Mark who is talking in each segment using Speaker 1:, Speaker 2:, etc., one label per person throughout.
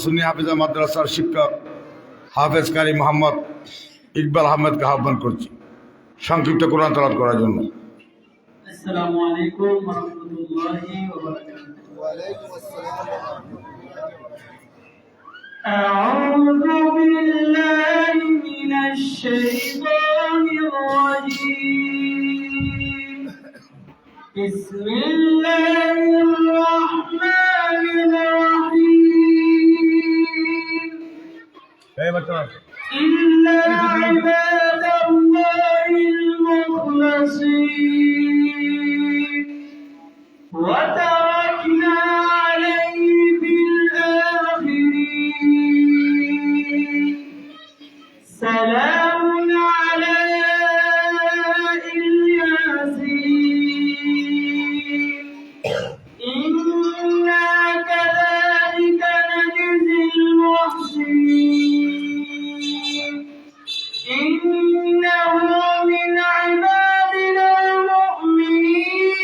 Speaker 1: সুন্নি হাফিজা মাদ্রাসার শিক্ষক হাফেজ কারি মোহাম্মদ ইকবাল আহমেদকে আহ্বান করছি সংক্ষিপ্ত কোরআন তেলাওয়াত করার জন্য।
Speaker 2: আসসালামু আলাইকুম ওয়া রাহমাতুল্লাহি ওয়া বারাকাতুহু। ওয়া আলাইকুম আসসালাম। আউযু বিল্লাহি মিনাশ শাইতানির রাজীম। বিসমিল্লাহির রাহমানির রাহিম। إلا عباد الله المخلصين وتركنا عليه في الآخرين سلام على الياسين إنا كذلك نجزي المحسنين إنه من عبادنا المؤمنين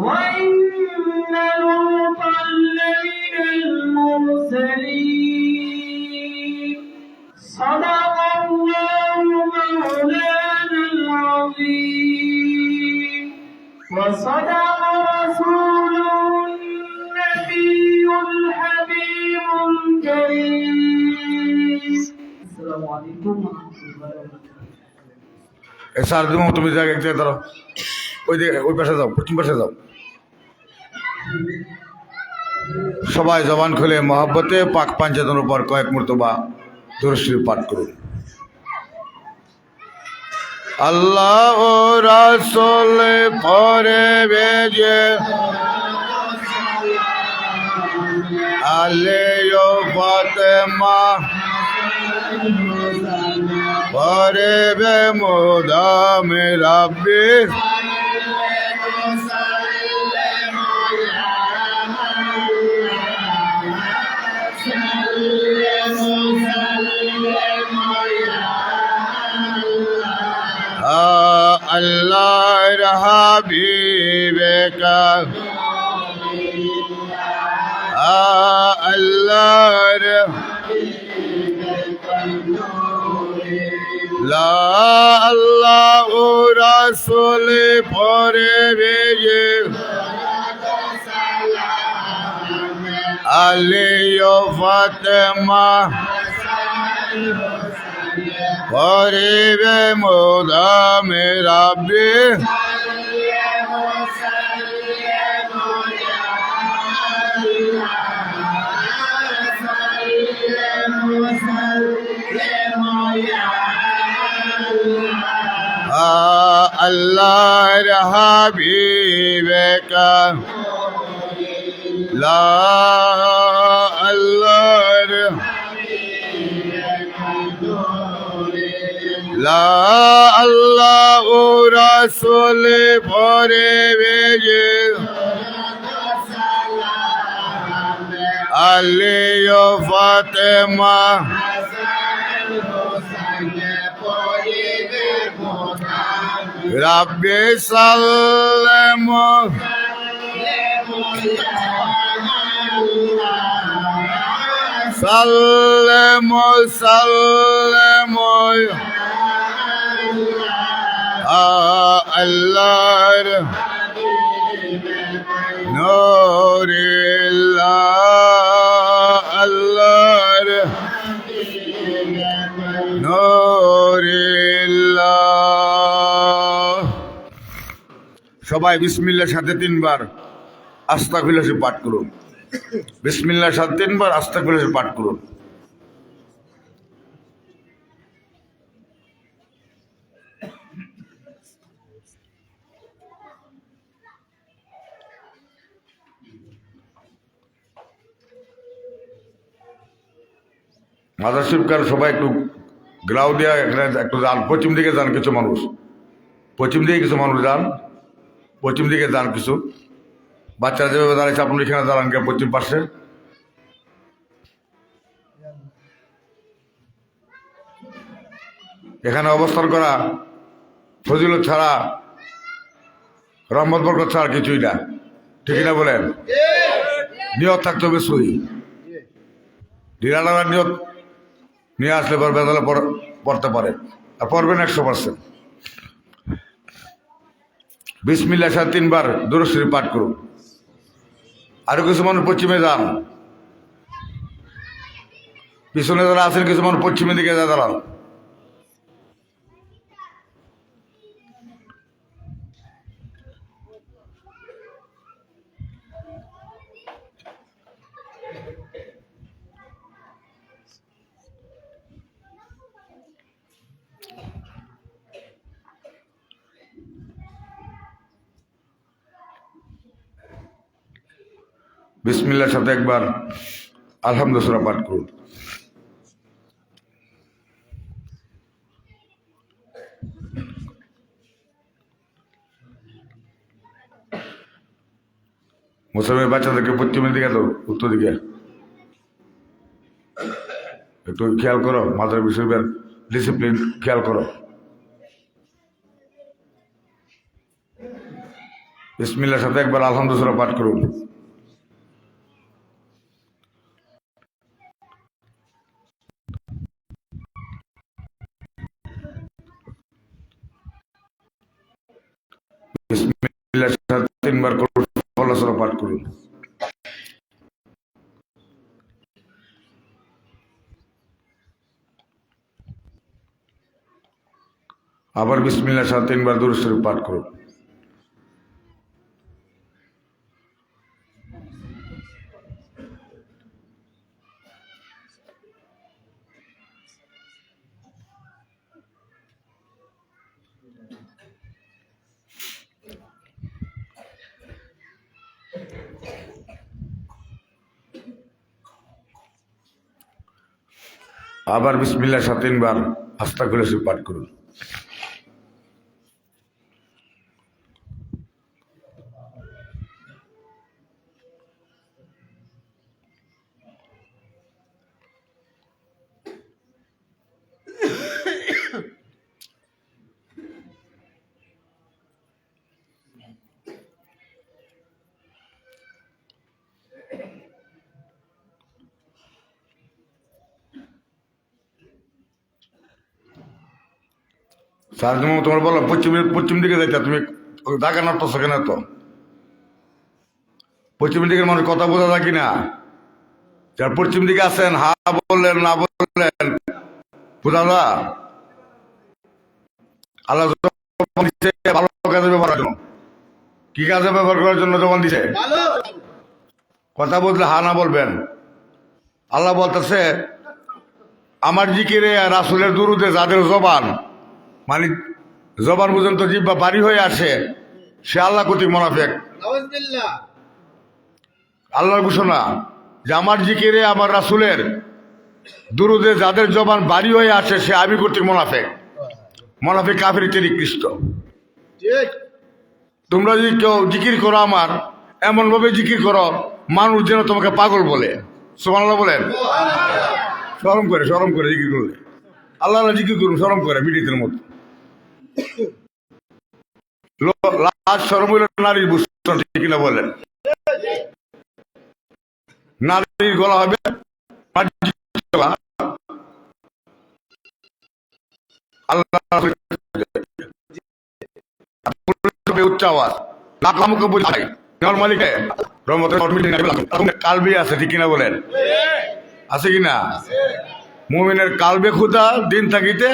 Speaker 2: وإن لوطا لمن المرسلين صدق الله مولانا العظيم وصدق رسوله النبي الحبيب الكريم السلام عليكم ورحمة الله وبركاته
Speaker 1: স্যার তুমি এক জায়গায় ধরো, ওই দিকে ওই পাশে যাও, পশ্চিম পাশে যাও। সবাই জবান খুলে মহব্বতে পাক পাঞ্জাতনের উপর কয়েক মর্তবা দুরূদ শরীফ পাঠ করুন। আল্লাহ ও রাসূল পরে বেজে আলেও ফাতেমা পরে বে মুদাম রাব্বি আল্লাহর হাবিবে কা আল্লাহর লা আল্লাহ রাসূল পরে বেজে আলী ও ফাতেমা পরে বে মুদাম রাব্বি আল্লাহর হাবিবে কা লা আল্লাহর লা আল্লাহ রাসূল পরে বেজে আলী ও ফাতেমা রাব্বি সাল্লাম সাল্লাম সাল্লাম আল্লাহর নূরিল্লাহ আল্লাহর নূরিল্লাহ। সবাই বিসমিল্লাহর সাথে তিনবার আস্তাগফিরুল্লাহ পাঠ করুন। বিসমিল্লাহর সাথে তিনবার আস্তাগফিরুল্লাহ পাঠ করুন। মাদার শরীফকার সবাই একটু গ্রাউ দেওয়া একটু যান, পশ্চিম দিকে যান, কিছু মানুষ পশ্চিম দিকে কিছু মানুষ যান, পশ্চিম দিকে যান কিছু। বাচ্চারা যেভাবে দাঁড়িয়েছে আপনার এখানে দাঁড়ান গিয়ে পশ্চিম পাশে। এখানে অবস্থান করা ফজিলত ছাড়া, রহমত বরকত ছাড়া কিছুই না, ঠিক না বলেন? নিয়ত থাকতে হবে সহি। ঢিলাঢালা নিয়ত নিয়ে আসলে পর বেদালে পড়তে পারে, আর পড়বেন 100%। বিসমিল্লাহ সাথে 3 বার দুরূদ শরীফ পাঠ করুন। আরো কিছু মানুষ পশ্চিমে যান, পিছনে যারা আছেন কিছু মানুষ পশ্চিমের দিকে যা দাঁড়ান। বিসমিল্লাহর সাথে একবার আলহামদুলিল্লাহ সূরা পাঠ করুন। মুসলমান বাচ্চাদেরকে পশ্চিমের দিকে তো উত্তর দিকে একটু খেয়াল করো, মাদ্রাসা বিষয়ের ডিসিপ্লিন খেয়াল করো। বিসমিল্লাহর সাথে একবার আলহামদুলিল্লাহ সূরা পাঠ করুন। বিসমিল্লাহর সাথে 3 বার করুন, সূরা পাঠ করুন। আবার বিসমিল্লাহর সাথে 3 বার দুরূদ শরীফ পাঠ করুন। আবার বিসমিল্লাহর সাথে 3 বার আস্তাগফিরুল্লাহ শরীফ পাঠ করুন। স্যার তুমি তোমার বলো পশ্চিম দিকে যাইতা, তুমি ঢাকা নাড়তেছো কেন? তো পশ্চিম দিকের মানুষ কথা বোঝা যায় কিনা? যার পশ্চিম দিকে আছেন হা বললেন না বললেন বোঝা যা? আল্লাহ দিছে ভালো কাজে ব্যবহার করার জন্য। কি কাজে ব্যবহার করার জন্য জবান দিছে? কথা বললে হা না বলবেন। আল্লাহ বলতেছে আমার জিকিরে রাসূলের দুরুদে যাদের জবান মানে জবান পর্যন্ত জিহ্বা বাড়ি হয়ে আসে সে আল্লাহ কর্তৃক মুনাফিক। আল্লাহর ঘোষণা যে আমার জিকিরে আমার রাসূলের দুরুদে যাদের জবান বাড়ি হয়ে আসে সে আমি কর্তৃক মুনাফিক। মুনাফিক কাফির চেয়ে নিকৃষ্ট। তোমরা যদি কেউ জিকির করো আমার এমন ভাবে জিকির করো মানুষ যেন তোমাকে পাগল বলে। সুবহানাল্লাহ বলেন। শরম করে জিকির করলে আল্লাহ জিকির করুন, শরম করে বিডিতের মতো। লাশ শরম হইল নারীর ভূষণ, ঠিক কিনা বলেন? নারীর গলা হবে উচ্চ আওয়াজ কালবি আছে, ঠিক কিনা বলেন? আছে কিনা? মুমিনের কালবে ক্ষুধা দিন থাকিতে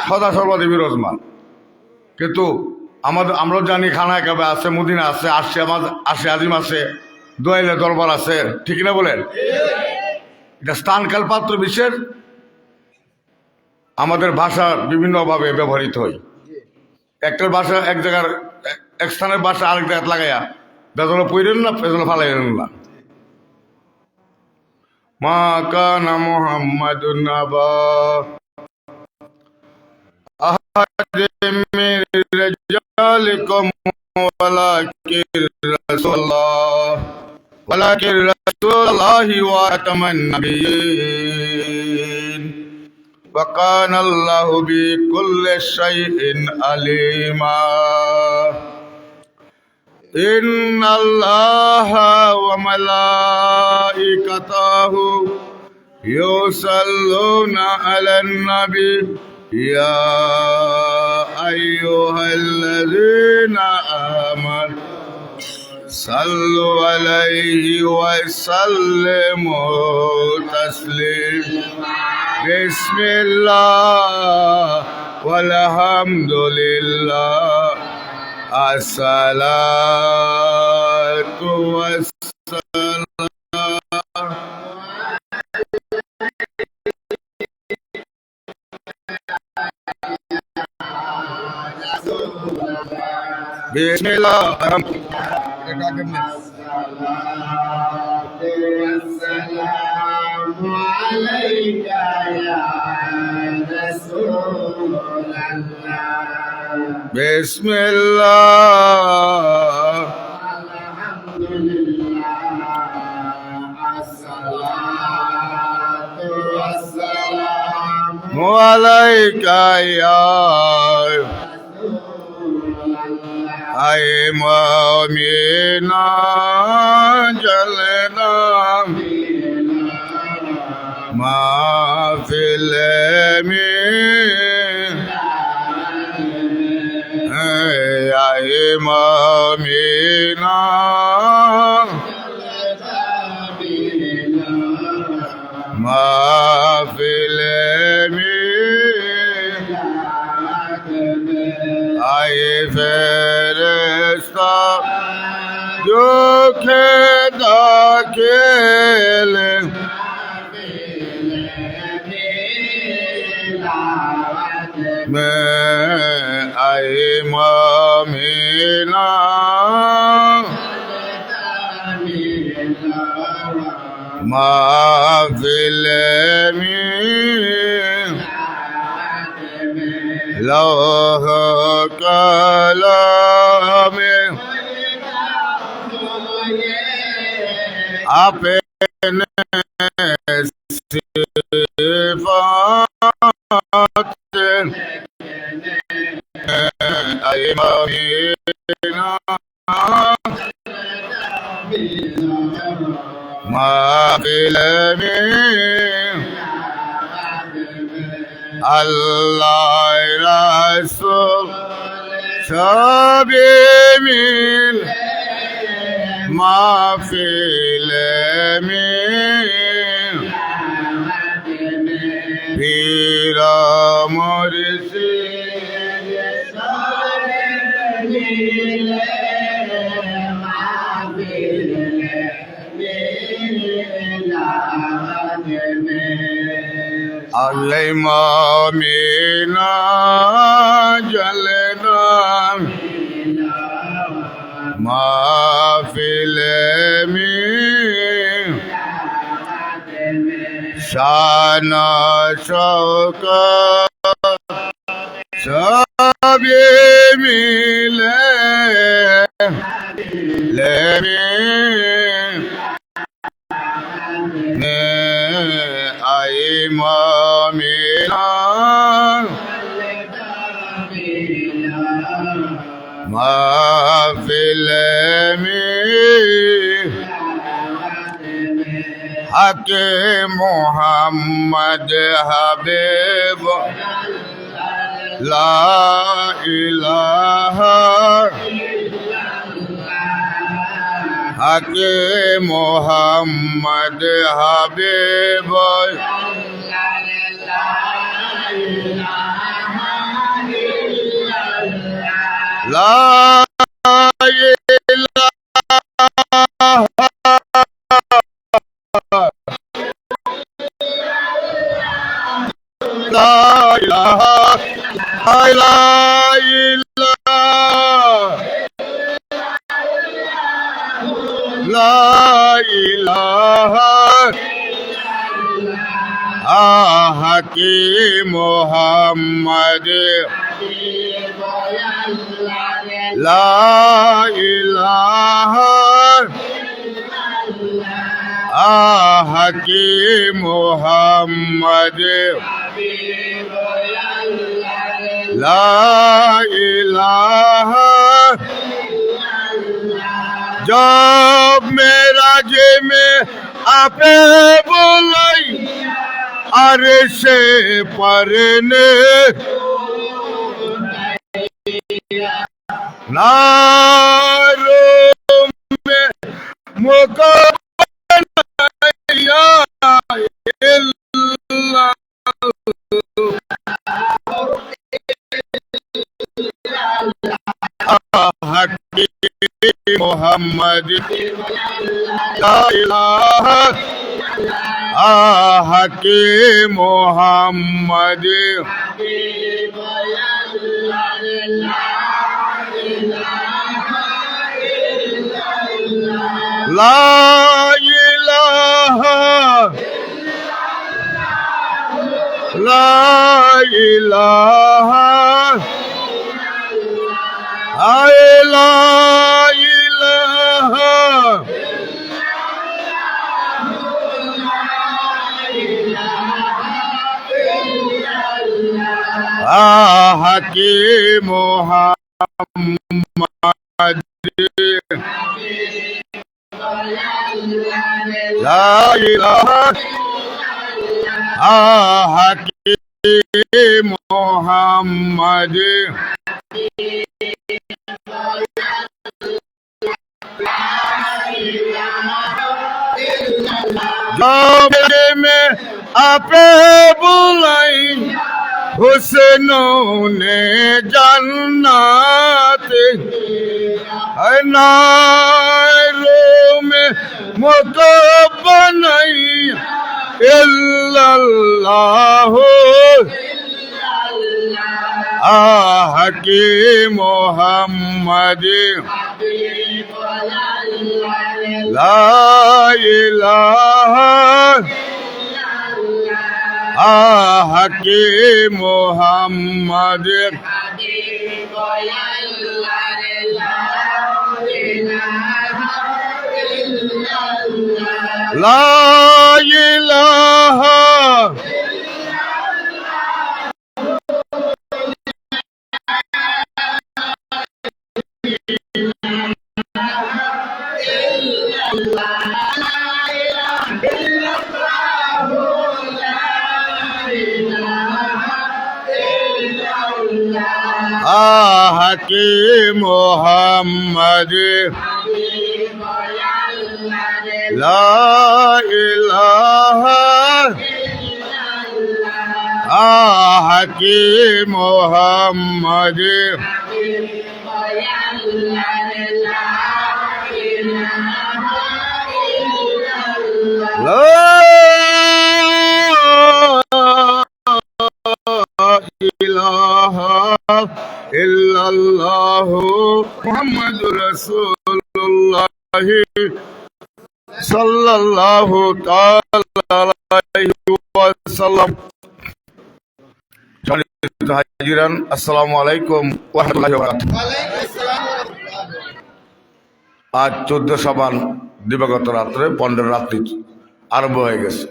Speaker 1: সদা সর্বদা বিরাজমান। কিন্তু আমরা জানি খানায় কাবে আছে, মদিনা আছে, আসে আজিম আছে, দোয়াইলে দরবার আছে, ঠিক না বলেন? এটা স্থানকাল পাত্র বিশেষ আমাদের ভাষা বিভিন্নভাবে ব্যবহৃত হয়। একটার ভাষা এক জায়গার এক স্থানের ভাষা আরেক জায়গায় লাগাইয়া বেদল পইরেন না, বেদল ফালাইলেন না। মা কানা মুহাম্মাদুন নাবা আহাদিম মির রিজালিকুম ওয়ালাকিন রাসূলুল্লাহি ওয়া খাতামান নাবিয়্যিন ওয়া কানা আল্লাহু বিকুল্লি শাইইন আলিমা। ইন্নাল্লাহা ওয়া মালাইকাতাহু يصلون على النبي يا أيها الذين آمنوا صلوا عليه وسلموا تسليما بسم الله والحمد لله الصلاة والسلام بسم الله
Speaker 2: والسلام عليك يا رسول الله
Speaker 1: بسم الله
Speaker 2: الحمد لله الصلاة والسلام
Speaker 1: عليك يا أي مؤمنا جلنا ما في اليمين أي مؤمنا ما في اليمين أي فرشتہ جو کہ داخل میں أي مؤمنا ما في اليمين لوح قلم اپنے صفات أي مؤمنا ما في اليمين الله رسول سبيل ما في اليمين پیر مرشد علی مومنا جلنا ما في اليمين شان شوکت سبھی ملے لیمین أي مؤمنا ما في اليمين حق محمد حبيب لا إله حق محمد حبيب لا إله لا إله إلا لا إله حكيم محمد لا إله حكيم محمد لا إله جب میرا جی میں آپ بولائی अरशे परने नारों में मुकब्बल हकीम मोहम्मद ला इलाहा हकीम मोहम्मद ला इलाहा ला इलाहा ला इलाहा हकीम मोहम्मद ला इलाहा हकीम मोहम्मद जाबे में आपे बुलाई हुस्नों ने जन्नत नारों में मुकब्बल इल्लल्लाहु हकीम मोहम्मद ला इलाहा हकीम मोहम्मद ला इलाहा हकीम मोहम्मद ला इलाहा हकीम मोहम्मद ला इलाहा इल्लल्लाहु मुहम्मदुर रसूलुल्लाह सल्लल्लाहु ताला अलैहि वसल्लम। সম্মানিত হাজিরান, আসসালামু আলাইকুম ওয়া রাহমাতুল্লাহি ওয়া বারাকাতুহু। আজ 14 শাবান দিবাগত রাত্রে 15 রাত্রি আরম্ভ হয়ে গেছে।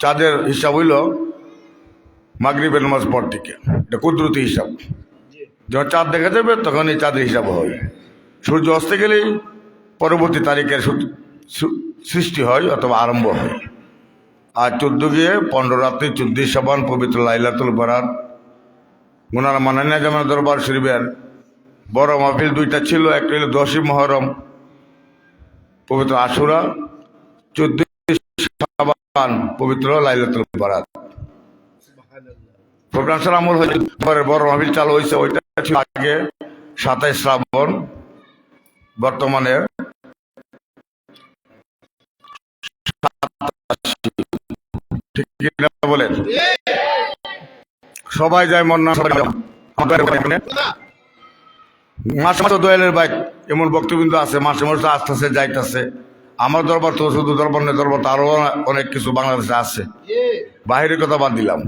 Speaker 1: চাঁদের হিসাব হইল মাগরিবের নামাজ পর থেকে, এটা কুদরতি হিসাব। যখন চাঁদ দেখা যাবে তখন এই চাঁদের হিসাব হয়। সূর্য অস্তে গেলেই পরবর্তী তারিখের সৃষ্টি হয় অথবা আরম্ভ হয়। আজ 14 গিয়ে 15 রাত্রি 14 শাবান পবিত্র লাইলাতুল বারাত মুনার মানানিয়া জামে দরবার শরীফের বড় মাহফিল দুইটা ছিল। একটা হলো 10ই মুহররম পবিত্র আশুরা, 14 শাবান পবিত্র লাইলাতুল বারাত। প্রোগ্রাম সারা আমল হয়েছে, পরে বড় মাহফিল চালু হয়েছে। ওইটা ছিল আগে 27 শ্রাবণ, বর্তমানে ঠিক কিনা বলেন? সবাই যায় মন না, মাসে মাসে দোয়েলের বাইক এমন বক্তব্য আছে, মাসে মাসে আসতেছে যাইতেছে। আমার দরবার তো শুধু দরবার নেই, দরবার তো আরো অনেক কিছু বাংলাদেশে আছে, বাহিরের কথা বাদ দিলাম।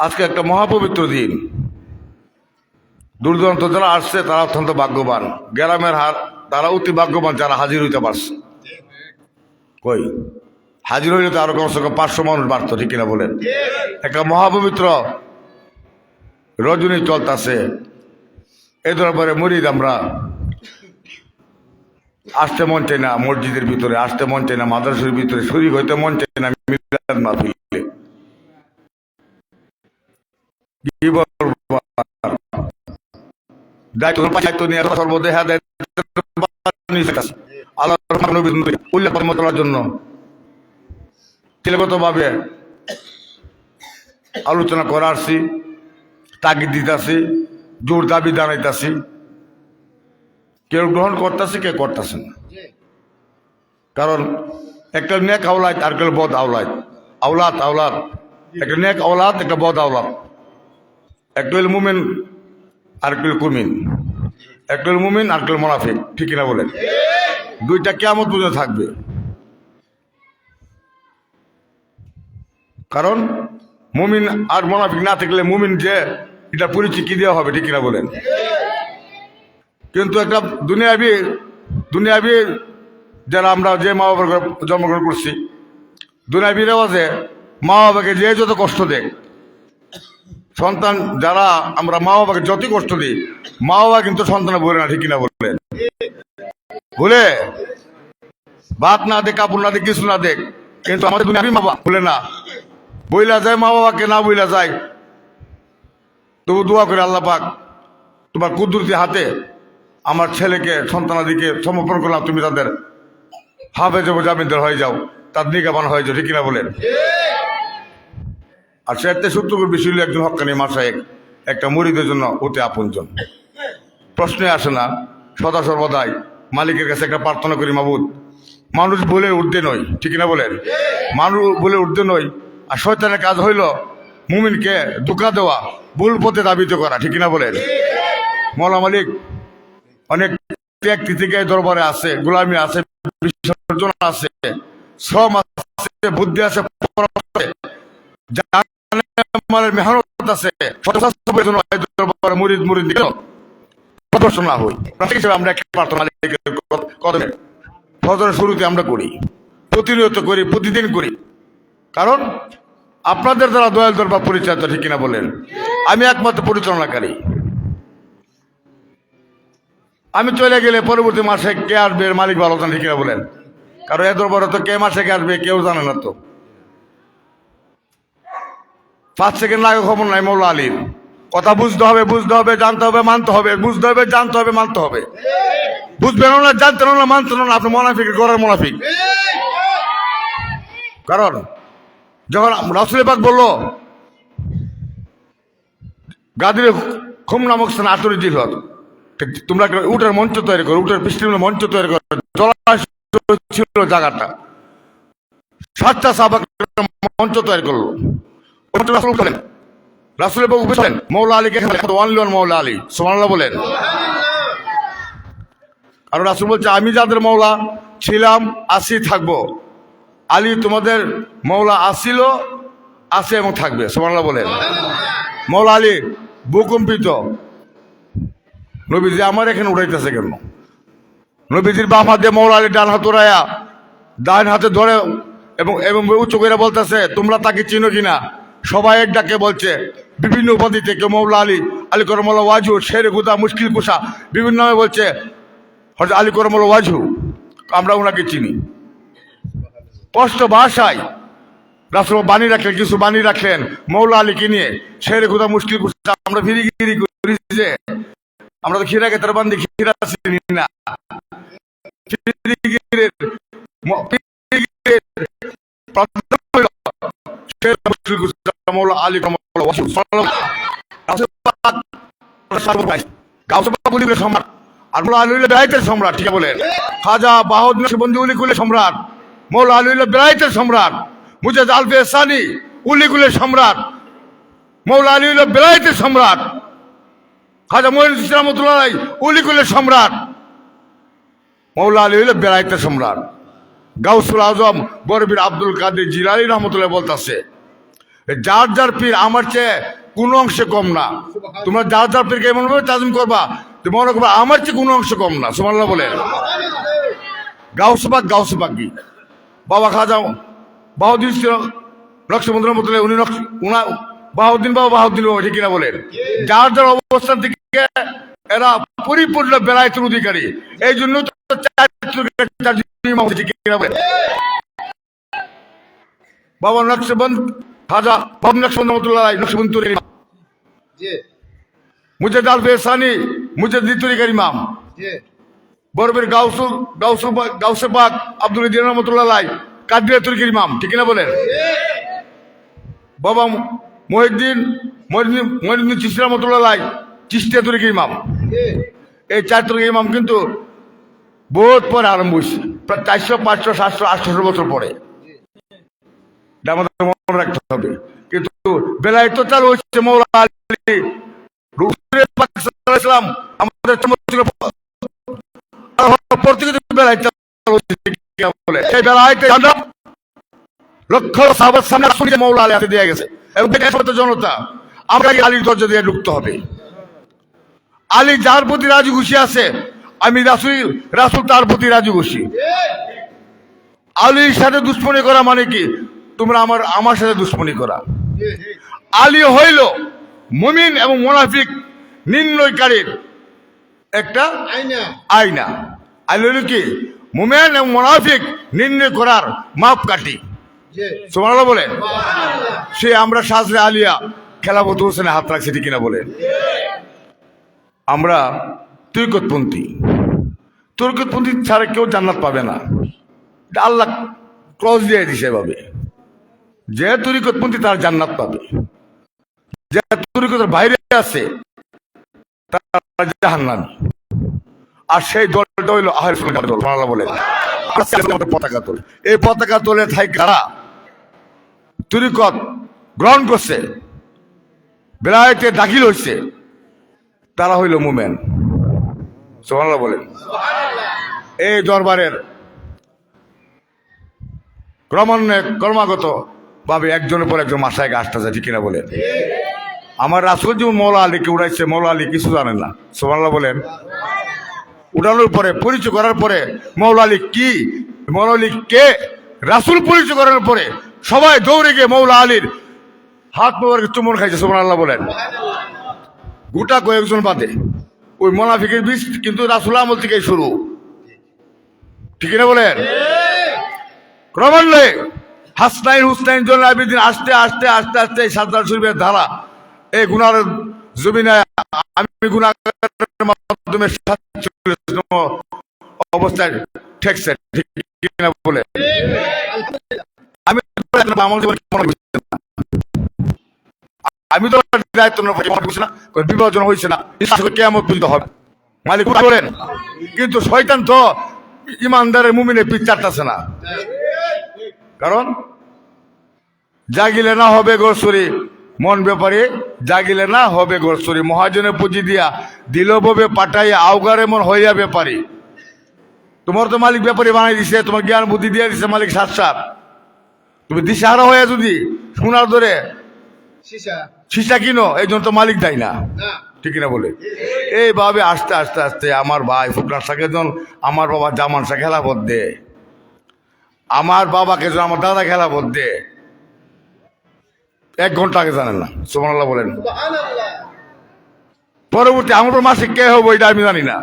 Speaker 1: আজকে একটা মহাপবিত্র দিন। দূর দূরান্ত যারা আসছে তারা অত্যন্ত ভাগ্যবান, গ্রামের হার তারা অতি ভাগ্যবান যারা হাজির হইতে পারছে। কই হাজির হইলে তো আরো কমসে কম 500 মানুষ বাড়তো, ঠিক কিনা বলেন? একটা মহাপবিত্র রজনী চলতেছে, এই দরবারে মুরিদ আমরা আসতে মন চাই না, মসজিদের ভিতরে আসতে মন চাই না, মাদ্রাসার ভিতরে শরীক হইতে মন চাই না, মিলাদ মাহফিলে কি বলবো আর? দায়িত্ব নিয়ে সর্বদেহ আল্লাহর নবীর উল্লেখ করার জন্য ছেলেগতভাবে আলোচনা করে আসছি, তাগিদ দিতেছি, জোর দাবি জানাইতেছি। কেউ গ্রহণ করতেছে, কেউ করতেছে না। কারণ একটা নেক আওলাদ আর কেউ বদ আওলাদ। আওলাদ একটা নেক আওলাদ, একটা বদ আওলাদ। একটা হল মুমিন আর কেউ কুমিন, একটা হল মুমিন আর কেউ মুনাফিক। ঠিক কিনা বলেন? দুইটা কিয়ামত পর্যন্ত থাকবে। কারণ মুমিন আর মুনাফিক না থাকলে মুমিন যে এটা পরিচয় কি দেওয়া হবে? ঠিক কিনা বলেন? কিন্তু একটা দুনিয়াবি যারা আমরা যে মা বাবার জন্মগ্রহণ করছি, দুনিয়াবি রেওয়াজে মা বাবাকে যে যত কষ্ট দেয়, সন্তান যারা আমরা মা বাবাকে যতই কষ্ট দিই, মা বাবা কিন্তু সন্তানে বলে না। ঠিক কিনা বললেন? বলে ভাত না দেখ, কাপড় না দেখ, কিছু না দেখ, কিন্তু আমাদের দুনিয়াবি মা বাবা বলে না। বইলা যায় মা বাবাকে, না বইলা যায়, তবু দোয়া করে আল্লাহ পাক তোমার কুদরতি হাতে আমার ছেলেকে সন্তানাদিকে সমর্পণ করলাম, তুমি তাদের হাফেজ জামিনদার হয়ে যাও, তার নিগাবান হয়ে যাও। ঠিক কিনা বলেন? আর সেতে সূত্রগুলো বেশি হলে একজন হক্কানি মাসায়েক একটা মুরিদের জন্য অতি আপনজন। প্রশ্নে আসে না, সদা সর্বদাই মালিকের কাছে একটা প্রার্থনা করি, মাবুদ মানুষ বলে ঊর্ধ্বে নয়। ঠিক কিনা বলেন? মানুষ বলে ঊর্ধ্বে নয়। আর শয়তানের কাজ হইল মুমিনকে ধোঁকা দেওয়া, ভুল পথে দাবিত করা। ঠিক কিনা বলেন? মওলা মালিক অনেক ত্যাগ থেকে দরবারে আছে, গোলামি আছে, বিসর্জন আছে, শ্রম আছে, বুদ্ধি আছে, মেহনত আছে, মুরিদ প্রদর্শন না হই। আমরা একটা প্রার্থনা কদমে ফজরের শুরুতে আমরা করি, প্রতিনিয়ত করি, প্রতিদিন করি। কারণ আপনাদের দ্বারা দয়াল দরবার পরিচালিত। ঠিক কিনা বলেন? আমি একমাত্র পরিচালনাকারী। আমি চলে গেলে পরবর্তী মাসে কে আসবে এর মালিক ভালো জানে। ঠিক কিনা বলেন? কারণ এ দরবারে তো কে মাসে কে আসবে কেউ জানে না। তো 5 সেকেন্ড আগে খবর নাই মৌলা আলীর কথা। বুঝতে হবে, জানতে হবে, মানতে হবে। বুঝতে হবে, জানতে হবে, মানতে হবে। বুঝবেন না, জানতেন না, মানতেন না, আপনি মোনাফিকের ঘরের মোনাফিক। কারণ যখন রাসূল পাক বলল গাদির খুম নামক স্থান 18 জিলহজ, তোমরা উটের মঞ্চ তৈরি করো, উটের পৃষ্ঠভূমি মঞ্চ তৈরি করো। জলাশয় ছিল জায়গাটা, 7টা সাহাবা মঞ্চ তৈরি করলো। রাসূল বাবু বুঝলেন মৌলা আলীকে ওয়ানলি ওয়ান মৌলা আলী। সুবহানাল্লাহ বলেন। আর রাসূল বলছে আমি যাদের মৌলা ছিলাম, আছি, থাকবো, আলী তোমাদের মৌলা আসিল, আছে এবং থাকবে। সুবহানাল্লাহ বলেন। মৌলা আলী ভূকম্পিত, নবীজি আমার এখানে উঠাইতেছে কেন? নবীজির বাম হাতে মৌলা আলী ডান হাত উড়াইয়া ডান হাতে ধরে এবং উচ্চ করে বলতেছে তোমরা তাকে চিনো কিনা? সবাই এক ডাকে বলছে বিভিন্ন উপাধিতে, কেউ মৌলা আলী, আলী করমুল্লাহ ওয়াজহু, শের খুদা, মুশকিল কুশা, বিভিন্ন নামে বলছে। হযরত আলী করমুল্লাহ ওয়াজহু, আমরা ওনাকে চিনি। স্পষ্ট ভাষায় রাসূল বাণী রাখলেন, কিছু বাণী রাখলেন মৌলা আলীকে নিয়ে। শের খুদা, মুশকিল কুশা, আমরা ফিরিগিরি করি যে আমরা তো খিরা খেতার বান্ধি, খিরা চিনি না। সম্রাট। ঠিক বলেন? খাজা বাহাউদ্দিন বন্ধু উলিকুলের সম্রাট, মৌলা আলী বেলায়েতের সম্রাট, মুজাদ আলফে সানি উলিকুলের সম্রাট, মৌলা আলী বেলায়েতের সম্রাট, খাজা মঈনুদ্দিন চিশতি রাহমাতুল্লাহ আলাইহি উলিকুলের সম্রাট, মৌলা আলী বেলায়েতের সম্রাট। গাউসুল আজম বরবীর আব্দুল কাদের জিলানী রহমতুল্লাহ বলতেছে যার যার পীর আমার চেয়ে কোনো অংশে কম না। তোমরা যার যার পীরকে এমন ভাবে তাজিম করবা, মনে করবা আমার চেয়ে কোনো অংশ কম না। সুবহানাল্লাহ বলেন। গাউসবাগ কি বাবা খাজা বাহাউদ্দিন নকশবন্দি রহমতুল্লাহ, উনি বাহাউদ্দিন বাবা। ঠিক কিনা বলেন? যার যার অবস্থান থেকে এরা পরিপূর্ণ বেলায়েতের অধিকারী। এই জন্য বাবা নকশবন্দ খাজা বাবা নকশবন্দ রহমতুল্লাহ আলাইহি নকশবন্দ তরিকার ইমাম। মুজাদ্দিদ আল-ফেসানি মুজাদ্দিদ তরিকার ইমাম। বরবের গাউসে পাক আব্দুল কাদের রহমতুল্লাহ আলাইহি কাদরিয়া তরিকার ইমাম। ঠিক না বলেন? বাবা মহিউদ্দিন চিশতি রহমতুল্লাহ আলাইহি চিশতিয়া তরিকার ইমাম। এই 4 তরিকার ইমাম কিন্তু বহুত পরে আরম্ভ হয়েছে, প্রায় 400, 500, 700, 800 বছর পরে। এটা আমাদের মনে রাখতে হবে। কিন্তু বেলায়েত তো চালু হয়েছে মৌলা আলী ইসলাম আমাদের বেলায়েত চালু হয়েছে। এই বেলায়েত লক্ষ সাহাবার সামনে মৌলা আলী হাতে দিয়ে গেছে এবং জনতা আমরা আলীর দরজা দিয়ে ঢুকতে হবে। আলী যার প্রতি রাজি খুশি আছে, আমি রাসূল তার প্রতি রাজি খুশি। আলীর সাথে দুশ্মনী করা মানে কি? তোমরা আমার সাথে দুশ্মনী করা। আলী হইল মুমিন এবং মুনাফিক নির্ণয়কারীর একটা আয়না। আলী হইল কি? মুমিন এবং মুনাফিক নির্ণয় করার মাপকাঠি। সুবহানাল্লাহ বলেন। সে আমরা সাজরে আলিয়া খেলাফত হোসেনে হাত রাখছি, ঠিক কিনা বলেন? আমরা তরিকতপন্থী ছাড়া কেউ জান্নাত পাবে না। আল্লাহ ক্লজ দিয়ে দিছে এভাবে, যে তরিকতপন্থী তার জান্নাত পাবে, যে তরিকতের বাইরে আছে তার জাহান্নামী। আর সেই দলটা হইল আহলে সুন্নাত দল। সুবহানাল্লাহ বলেন। পতাকা তোলে, এই পতাকা তোলে থাই কারা তরিকত গ্রহণ করছে, বেলায়েতে দাখিল হয়েছে, তারা হইল মুমিন। সুবহানাল্লাহ বলেন। এই দরবারের ক্রমাগত ভাবে একজনের পর একজন মাসায় আসতেছে, ঠিক কিনা বলেন? আমার রাসূল যেমন মৌলা আলীকে উড়াইছে, মৌলা আলী কিছু জানেন না। সুবহানাল্লাহ বলেন। উঠানোর পরে পরিচয় করার পরে মৌলা আলী কি, মৌলা আলী কে, রাসূল পরিচয় করার পরে সবাই দৌড়ে গিয়ে মৌলা আলীর হাত মোবারকে চুম্বন খাইছে। সুবহানাল্লাহ বলেন। গোটা কয়েকজন বাদে ওই মুনাফিকের বীজ কিন্তু রাসূল আমল থেকে শুরু, ঠিক না বলেন? ক্রমান্বয়ে হাসনাইন হুসনাইন জল আবিদিন আস্তে আস্তে আস্তে আস্তে এই সাদ্দার শরীফের ধারা এই গুনার জমিনে আমি গুনাহের মাধ্যমে অবস্থায় ঠেকছে, ঠিক না বলে? আমি তো দায়িত্ব না, বিভাজন হয়েছে না, কিয়ামত পর্যন্ত হবে। মালিক বলেন। কিন্তু শয়তান তো ইমানদারের মুমিনের পিছ চাটতেছে না। কারণ জাগিলে না হবে গোরসরি মন ব্যাপারে, জাগিলে না হবে গোরসরি মহাজনে পুঁজি দিয়া দিল ববে পাঠাইয়া আউগারে মন হইয়া ব্যাপারী। তোমার তো মালিক ব্যাপারী বানাই দিছে, তোমার জ্ঞান বুদ্ধি দিয়ে দিছে মালিক সাত। তুমি দিশাহারা হয়ে যদি সোনার ধরে সীসা কিনো, এই জন্য তো মালিক দেয় না, ঠিক না বলে? এইভাবে আস্তে আস্তে আস্তে আমার ভাই ফুকনার সাথে যখন আমার বাবা জামান শাহ খেলাফত দে, আমার বাবাকে যখন আমার দাদা খেলাফত দে, 1 ঘন্টা আগে জানেন না। সুবহানাল্লাহ বলেন। পরবর্তী আমার মাসে কে হবো এটা আমি জানি না,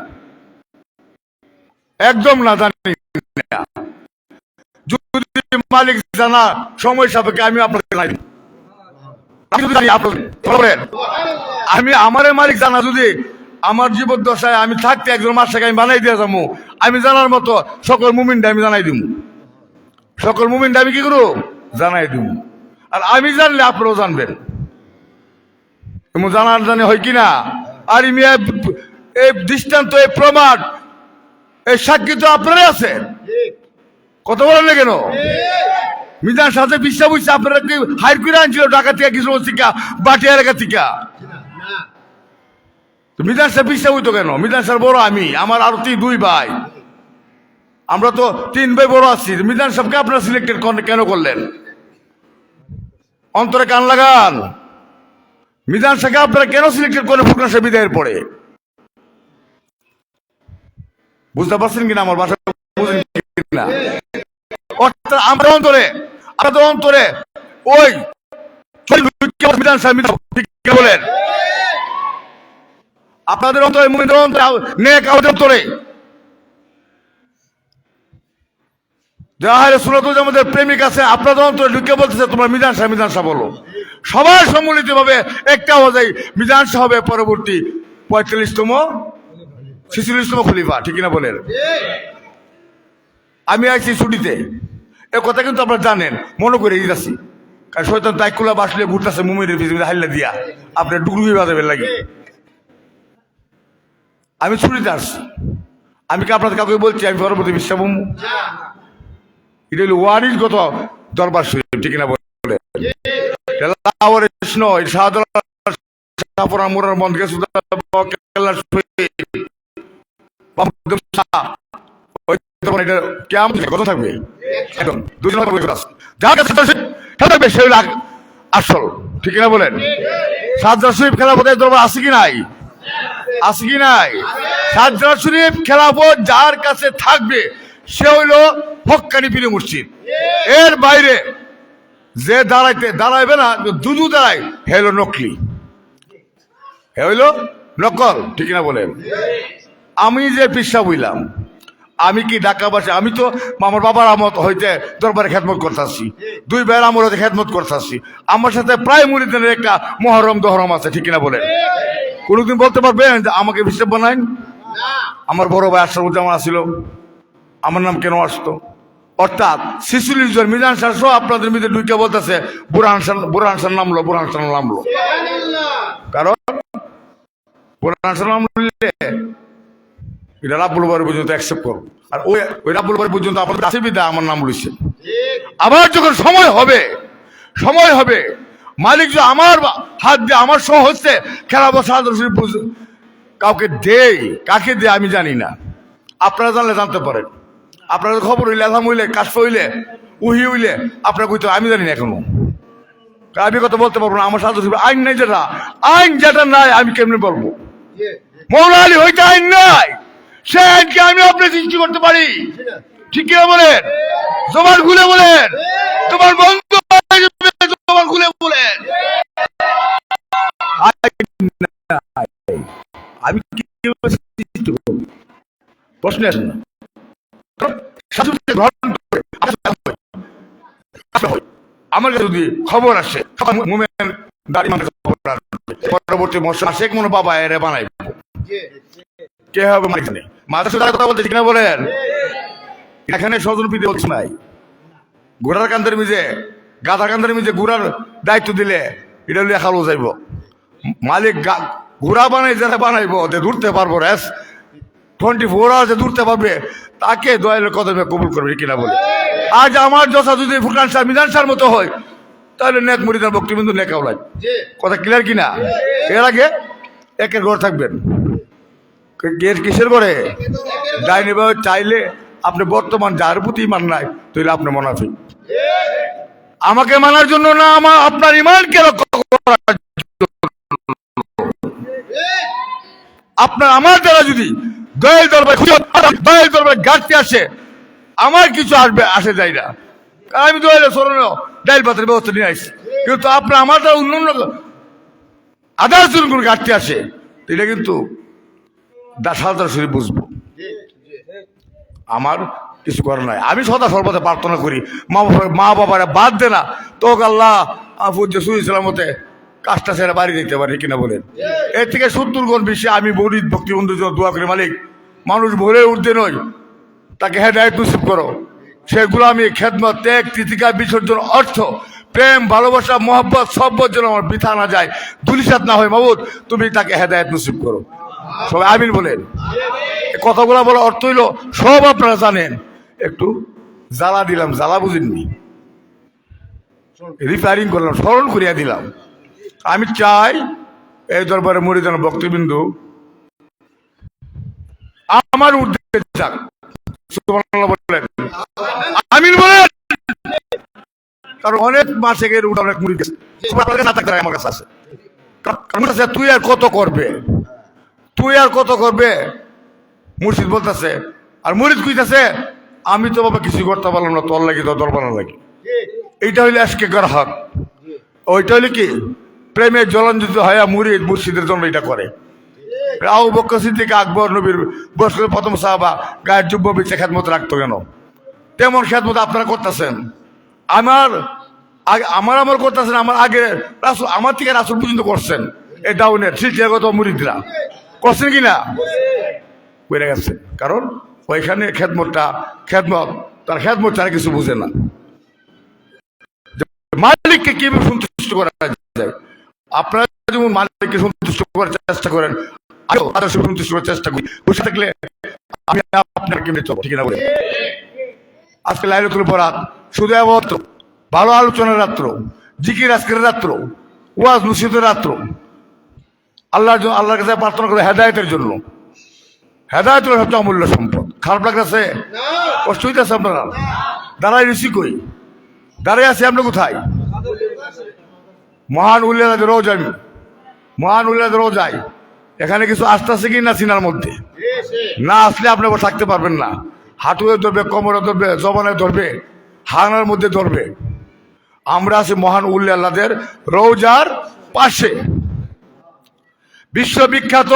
Speaker 1: একদম না, জানি না। যদি মালিক জানা সময় সাপেক্ষে আমি আপনাকে জানাই, আমি আমার মালিক জানা যদি আমার জীবদ্দশায় আমি থাকতে একজন মাসে আমি বানাই দিয়ে যাবো, আমি জানার মতো সকল মুমিনটা আমি জানাই দিব, সকল মুমিনটা আমি কি করব জানাই দিব। আর আমি জানলে আপনারাও জানবেন, জানার জানে হয় কিনা। আর এই দৃষ্টান্ত, এই প্রমাণ, এই সাক্ষী তো আপনারাই আছেন, কত বলেন না কেন? মিজান সাথে বিশ্বাস হয়েছে আপনারা কি হাইর করে আনছিল ঢাকা থেকে, কিছু শিক্ষা বাটিয়া এলাকা থেকে? মিজান সাহেব বিশ্বাস হইতো কেন? মিজান সাহেব বড়, আমি আমার আরো 2 ভাই, আমরা তো 3 ভাই বড় আছি। মিজান সাহেবকে আপনারা সিলেক্টেড কেন করলেন? অন্তরে কান লাগান। মিজান সাহেবকে আপনারা কেন সিলেক্টেড করলেন ফুকনা সাহেব বিদায়ের পরে? বুঝতে পারছেন কিনা আমার ভাষা? বুঝেন কিনা? অর্থাৎ আমরা অন্তরে, আমাদের অন্তরে ওই মিজান সাহেব বলেন, আপনাদের অন্তরে মুমিনদের অন্তরে নেক আমাদের অন্তরে যারা আহলে সুন্নাতুল জামাতের প্রেমিক আছে, আপনাদের অন্তরে ঢুকে বলতেছে তোমরা মিজান সাহেব বলো। সবাই সম্মিলিত ভাবে একটা আওয়াজে মিজান সাহেব হবে পরবর্তী 45তম 46তম খলিফা, ঠিক কিনা বলেন? আমি আইছি ছুটিতে, এ কথা কিন্তু আপনারা জানেন, মনে করে দিতেছি। কারণ শয়তান তাইকুলা বাসলে ঘুরতেছে মুমিনের পিছনে হাইলা দিয়া আপনার ডুগডুগি বাজাবেন লাগে। আমি ছুটিতে আসছি, আমি কি আপনাদের কাউকে বলছি আমি পরবর্তী বিশ্বাস এটা হলো ওয়ারিশগত দরবার শরীফ, ঠিক না বলে? থাকবে আসল, ঠিক না বলেন? সাজ্জাদ শরীফ খেলাফতের দরবার আছে কি নাই? আছে কি নাই? সাজ্জাদ শরীফ খেলাফত যার কাছে থাকবে সে হইল হক্কানি পীর মুর্শিদ। এর বাইরে যে দাঁড়াইবে না, দুদু দাঁড়ায়, হে হইল নকলি, হে হইল নকল, ঠিক না বলেন? আমি যে পিসা বইলাম, আমি কি ঢাকা বাসে, আমি তো আমার বাবার আমত হইতে দরবারে খেদমত করতেছি, 2 ভাইয়ের আমর হইতে খেদমত করতেছি। আমার সাথে প্রায় মুরিদের একটা মহরম দহরম আছে, ঠিক না বলেন? কোনদিন বলতে পারবেন যে আমাকে বিশ্বাস বানাইন? আমার বড় ভাই আশরাফুজ্জামান আসছিল, আমার নাম কেন আসতো? অর্থাৎ 46 জন মিজান সাহেব সহ আপনাদের মধ্যে ঢুকে বলতেছে বুরহান শাহ নামলো, বুরহান শাহ নামলো। কারণ বুরহান শাহ নামলে এটা রাব্বুল বাড়ি পর্যন্ত অ্যাকসেপ্ট করো, আর ওই রাব্বুল বাড়ি পর্যন্ত আপনাদের আছে বিদা আমার নাম লইছে। আবার যখন সময় হবে মালিক যে আমার হাত দিয়ে আমার সহ হচ্ছে খেলাবো সাহায্য কাউকে দেই, কাকে দেয় আমি জানি না, আপনারা জানলে জানতে পারেন। আপনাদের খবর হইলে, আলহাম হইলে, কাশফ হইলে, উহি হইলে আপনারা কইতে আমি জানি না এখনো, আমি কথা বলতে পারবো না। আমার সাহায্য আইন নাই, আইন যেটা নাই আমি কেমনে বলবো? মৌলা আলী হইতে আইন নাই, সে আইনকে আমি আপনি সৃষ্টি করতে পারি, ঠিক কিনা বলেন? জবান খুলে বলেন, তোমার বন্ধু জবান খুলে বলেন। আমি প্রশ্ন আসেন না, আমার কাছে যদি খবর আসে পরবর্তী শেখ মনে বাবা এরে বানাই কে হবে মাদ্রাসা কথা বলতে, ঠিক না বলেন? এখানে স্বজনপ্রীতি বলছি নাই, ঘোড়ার কান্দের মিজে গাধার কান্দের মিজে ঘোড়ার দায়িত্ব দিলে এটা লেখালো যাইব। মালিক ঘোড়া বানাই যারা বানাইব দূরতে পারবো, 24 আওয়ার্সে দূরতে পারবে, তাকে দয়ালের কদমে কবুল করবে, কিনা বলে? আজ আমার যথা যদি ফুরকান শাহ মিজান শাহর মতো হয়, তাহলে নেক মুরিদার বক্তবিন্দু নেকাও লাগে, কথা ক্লিয়ার কিনা? এর আগে একের ঘর থাকবেন, কিসের ঘরে? ডাইনি ভাই চাইলে আপনি বর্তমান যার প্রতি ইমান নাই, তাহলে আপনি মুনাফিক। আমাকে মানার জন্য না, আপনার ইমানকে রক্ষা করার আপনার আমার দ্বারা যদি দয়াল দরবার ঘাটতি আসে, আমার কিছু আসে যায় না, কারণ আমি দয়ালের স্মরণে ডাইল ভাতের ব্যবস্থা নিয়ে আসছি। কিন্তু আপনার আমার দ্বারা অন্যান্য আদার্স কোনো ঘাটতি আসে, এটা কিন্তু সাদা শরীফ বুঝবো, আমার কিছু করার নাই। আমি সদা সর্বদা প্রার্থনা করি, মা বাবারা বাদ দে না তো আল্লাহ সুই সালামতে কাজটা সেরা বাড়ি দিতে পারি, কিনা বলেন? এর থেকে 70 গুণ বেশি আমি বলি ভক্তিবন্ধুর জন্য দোয়া করি, মালিক মানুষ ভরে উঠতে নয়, তাকে হেদায়েত নসিব করো। সেগুলো আমি খেদমত, ত্যাগ, তিতিকা, বিসর্জন, অর্থ, প্রেম, ভালোবাসা, মহব্বত সব্বর জন্য আমার বৃথা না যায়, দুলিশাত না হয়, মাবুদ তুমি তাকে হেদায়েত নসিব করো। সবাই আমিন বলেন। কথাগুলো বলার অর্থ হইল সব আপনারা জানেন, একটু জ্বালা দিলাম, জ্বালা বুঝেননি, রিপেয়ারিং করলাম, স্মরণ করিয়া দিলাম। আমি চাই এই দরবারে মুরিদান বক্তবিন্দু আমার উদ্দেশ্যে যাক, বলেন আমিন বলেন। কারণ অনেক মাসে অনেক মুরিদ আমার কাছে আছে, তুই আর কত করবে, মুর্শিদ বলতেছে, আর মুরিদ কইতাছে আমি তো বাবা কিছু করতে পারলাম না, তোর লাগি তো দরবার লাগি। এইটা হইলে আজকে গ্রাহক, ওইটা হইলে কি প্রেমের জ্বলনযুদ্ধ হয়, মুরিদ মুর্শিদের জন্য এটা করে। আবু বকর সিদ্দিক, আকবর, নবীর বয়স্ক প্রথম সাহাবা গায়ের যুব্য বিচ্ছে খেদমত রাখতো কেন? তেমন খেদমত আপনারা করতেছেন। আমার আমল করতেছেন, আমার আগে রাসূল, আমার থেকে রাসূল পর্যন্ত করছেন। এই ডাউনের সিলসিলাগত মুরিদরা করছেন কিনা? করে গেছে। কারণ ওইখানে খেদমত তার খেদমত তারা কিছু বুঝে না। মালিককে কিভাবে সন্তুষ্ট করা যায়, আপনারা যেমন মালিককে সন্তুষ্ট করার চেষ্টা করেন, আরো সন্তুষ্ট করার চেষ্টা করি। বসে থাকলে আমি আপনার কেমনে চলবো, ঠিক না? বলে আজকে লাইলাতুল বরাত শুধু এবাদত, ভালো আলোচনার রাত্র, জিকির আজকের রাত্র, ওয়াজ নসিহতের রাত্র, আল্লাহর কাছে প্রার্থনা করে হেদায়েতের জন্য। হেদায়েত হলো সবচেয়ে অমূল্য সম্পদ। খারাপ লাগতেছে? কষ্ট হইতেছে আপনারা? দাঁড়াই রুচি করি, দাঁড়িয়ে আছি আমরা কোথায়? মহান উলিয়াদের রোজায়, মহান উলিয়াদের রোজায়। এখানে কিছু আসতেছে কি না সিনার মধ্যে? না আসলে আপনি থাকতে পারবেন না। হাঁটুয়ে ধরবে, কোমরে ধরবে, জবানে ধরবে, হানার মধ্যে ধরবে। আমরা আছি মহান উলিয়াদের রোজার পাশে। বিশ্ববিখ্যাত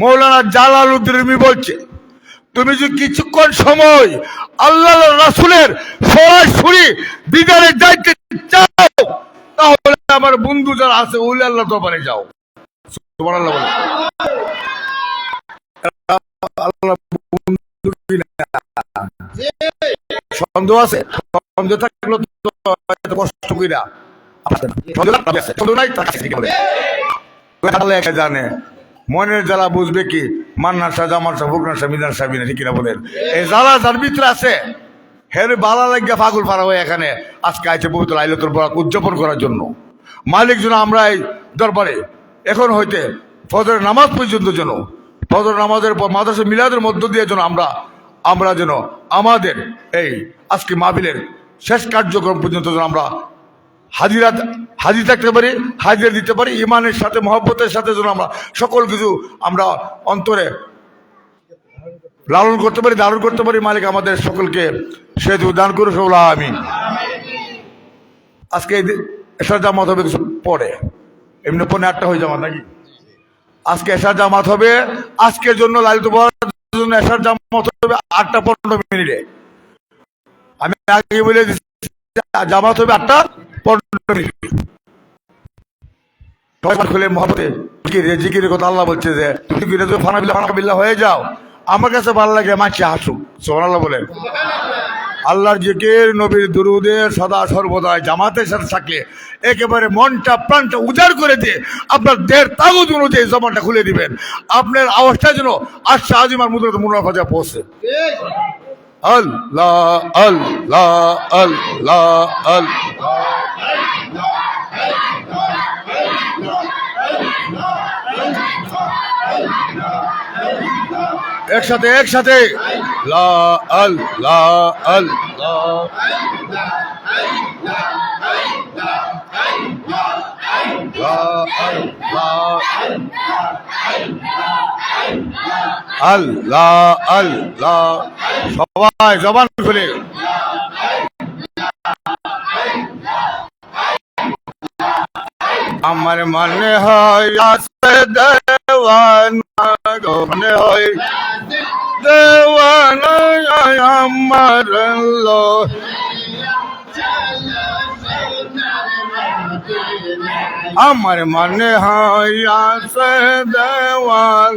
Speaker 1: মৌলানা জালালউদ্দিন রুমি বলছে, তুমি যদি কিছুক্ষণ সময় আল্লাহ রাসূলের সরাসরি দিদারে যাইতে চাও, তাহলে আমার বন্ধু যারা আছে ওলি আল্লাহ দরবারে যাও। সুবহানাল্লাহ বলে। সন্দেহ আছে? সন্দেহ থাকলে তো কষ্ট কইরা জানে মনের জ্বালা বুঝবে কি? মান্নার শাহ, জামাল শাহ, ফকরুল শাহ, মিজান শাহ, ঠিক কিনা বলেন? এই জ্বালা যার ভিতরে আছে, হের বালা লাগিয়া পাগল পারা হয়ে এখানে আজকে আইছে পবিত্র লাইলাতুল বরাত উদযাপন করার জন্য। মালিক যেন আমরা এই দরবারে এখন হইতে ফজরের নামাজ পর্যন্ত যেন, ফজর নামাজের পর মাদ্রাসা মিলাদের মধ্য দিয়ে যেন আমরা যেন আমাদের এই আজকে মাহফিলের শেষ কার্যক্রম পর্যন্ত যেন আমরা হাজির থাকতে পারি, হাজিরা দিতে পারি। ইমানের সাথে, মহব্বতের সাথে যেন আমরা সকল কিছু আমরা অন্তরে লালন করতে পারি, ধারণ করতে পারি। মালিক আমাদের সকলকে সেতু দান করে সকল আমিন। আজকে এশার জামাত হবে কিছু পরে, এমনি 8টা হয়ে জামাত নাকি? আজকে এশার জামাত হবে, আজকের জন্য লালিত বরাতের জন্য এশার জামাত হবে 8:15। আমি আগে বলে দিচ্ছি জামাত হবে 8:15। খুলে মহব্বতে জিকিরের কথা আল্লাহ বলছে যে তুমি ফানাবিল্লাহ হয়ে যাও। আমার কাছে ভালো লাগে মাছি হাসুক। সুবহানাল্লাহ বলেন। আল্লাহর জিকির, নবীর দুরুদের সদা সর্বদাই জামাতের সাথে থাকলে একেবারে মনটা প্রাণটা উজাড় করে দিয়ে আপনার দেহের তাগুদ অনুযায়ী জবানটা খুলে দিবেন। আপনার আওয়াজটা যেন আশা আজিমার মুদ্রাতে মুনাফা পৌঁছে। আল্লাহ আল্লাহ আল্লাহ আল্লাহ। একসাথে একসাথে লা আল্লাহ আল্লাহ। আল্লাহ আল্লাহ। সবাই জবান খুলে আমার মনে হয় দেওয়ানা, মনে হয় দেওয়ানা আমার আমার মনে হয় আছে দেওয়াল,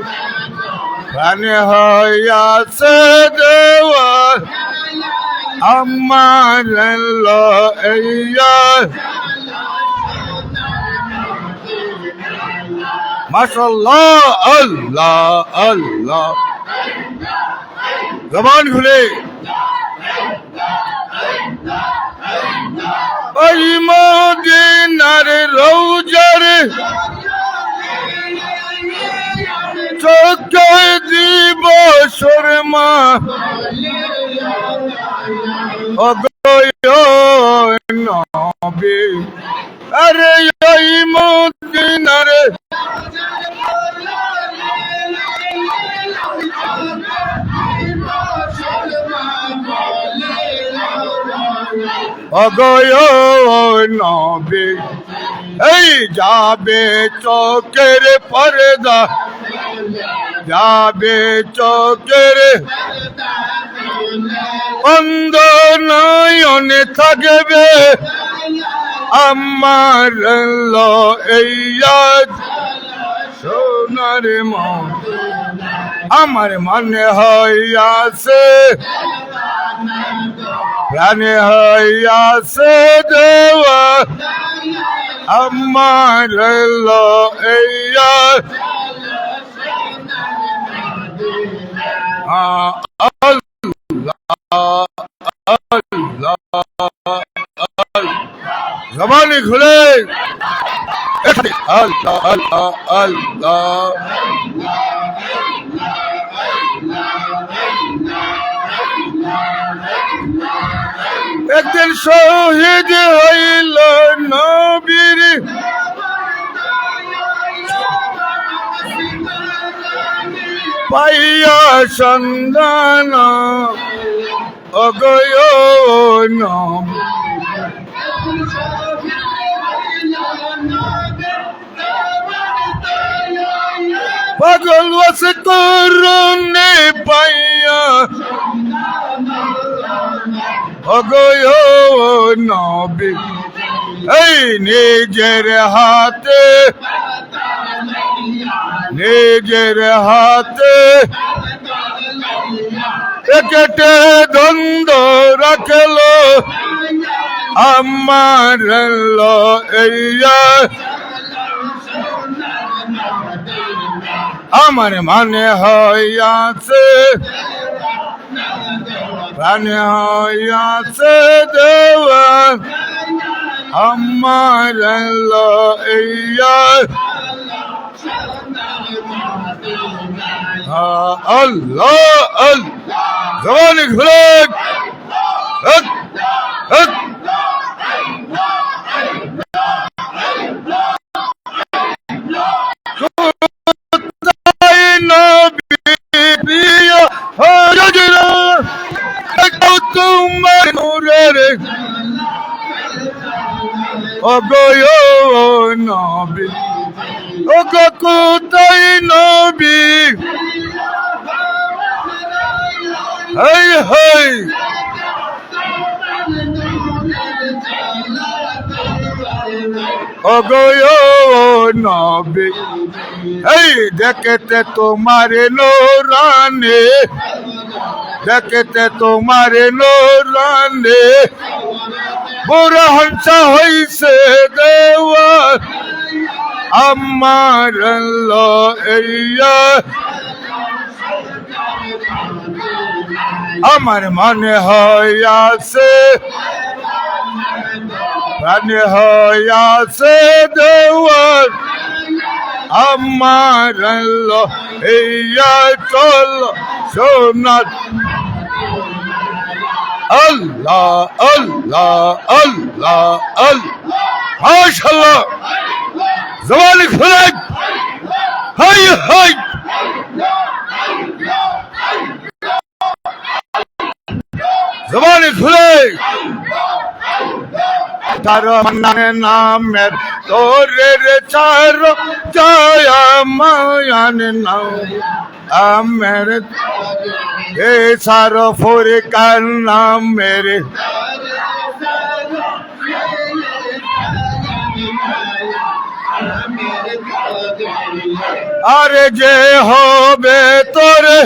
Speaker 1: মনে হয় আছে দেওয়াল আমার মাশাআল্লাহ। আল্লাহ আল্লাহ। জবান খুলে ওই মদিনার রওজার চোখে দিব শর্মা, নবী আরে ওই মদিনার অগয় নবী এই যাবে চোখের পর্দা যাবে চোখের অন্ধ নয়নে থাকবে আমার এই সোনার মন আমার মনে হইয়াছে প্রাণে হইয়াছে দেওয়া আমার এই জবানি খুলে আল্লাহ আল্লাহ আল্লাহ একদিন শহীদ হইল নবীর পাইয়া সন্ধান অগয় নাম পাগল বস করুণে পাইয়া অগয় নবী এই নিজের হাতে কেটে দ্বন্দ্ব রাখলো আমার আমার মানে হইয়াছে প্রাণে হইয়াছে দেওয়া আমার আল্লাহ আল্লাহ জবানি খুলে তোমার নূরের অগয় নবী ও কোথায় নবী হাই হাই অগয় নবী এই দেখতে তোমার নোরানে দেখতে তোমার নোরানে বুড়া হংসা হইছে দেওয়া আমার আমার মনে হইয়াছে প্রাণে হইয়াছে দেওয়া আমার চল সোনার আল্লাহ আল্লাহ আল্লাহ আল্লাহ মাশাআল্লাহ জবানি খুলে হাই হাই জবানি খুলে তার নামের তোরের চার জয় মায়ান নাম আমের এ সার ফোরে কার নাম মেরে আরে যে হবে তোরে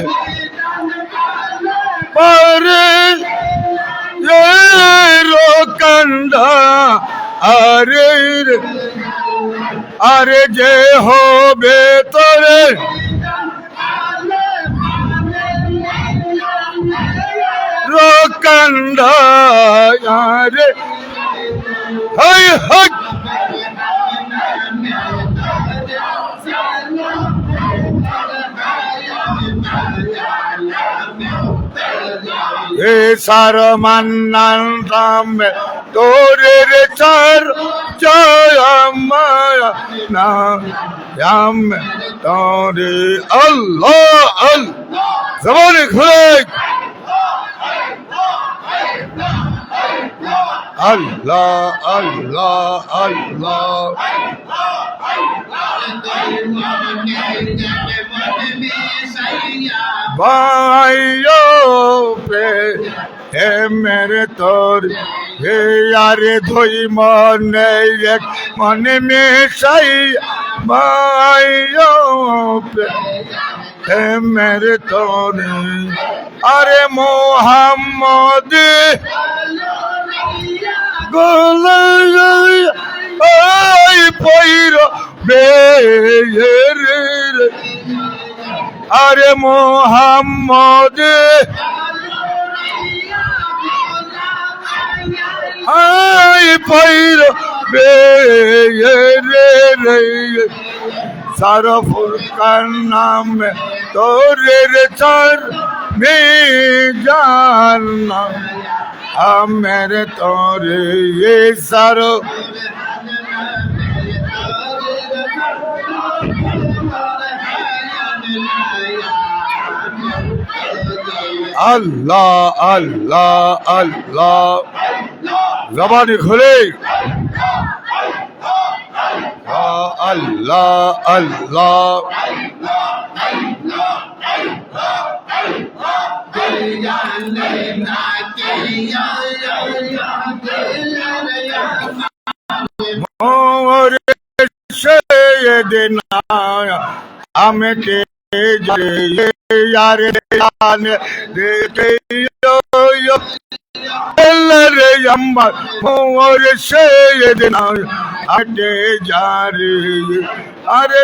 Speaker 1: পরে রোকন্দা আরে আরে যে হবে তোরে রোকন্দা আরে হাই হাই এ সার মান্নান রাম তোরের চার জয় মায়া নাম তোরে আল্লাহ আল্লাহ জবানি খুলে আল্লাহ আল্লাহ আল্লাহ भाइयों पे हे मेरे तोर हे यारे धोई मन एक मन में सही भाइयों पे हे मेरे तोर अरे मोहम्मद गोलाई पैरो बेरे अरे मोहम्मद आई पैरो बेरे सारा फुरकान नाम में तोरे रे चार में जानना मेरे तोरे ये सारो अल्लाह अल्लाह अल्लाह ज़बानी खुले अल्लाह अल्लाह मोर सैयदना हमें के यारे देते यो रे अम्मा मोर सैयदना अटे जा रे अरे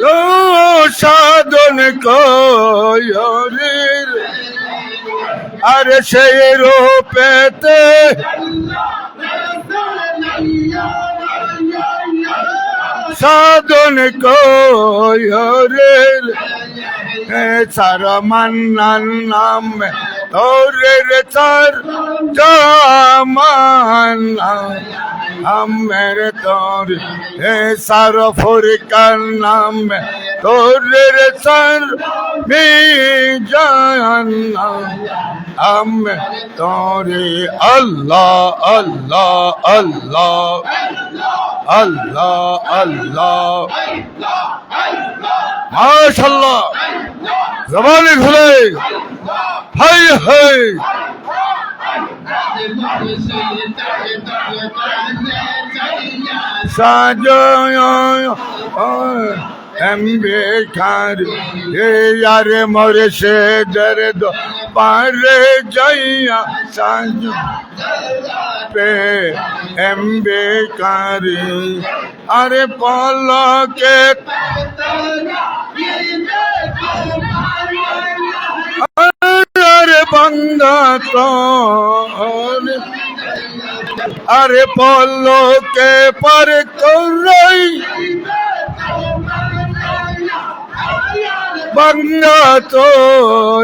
Speaker 1: ओ साधन को यारे अरे शेरो पेते साधन को यारे सारा मन्नन नाम में तोरे रे चार जामाना हम मेरे तोरे हे सारा फुरकान नाम में तोरे रे चार में जाना हम तोरे अल्लाह अल्लाह अल्लाह अल्लाह अल्लाह माशाल्लाह ज़बानी खुले हाय हाय साजो हम बेकार ये यार मोरे से दर्द पारे जाइया साजो पे हम बेकार अरे पाला के अरे बंदा तो अरे पालो के पर कोई बंदा तो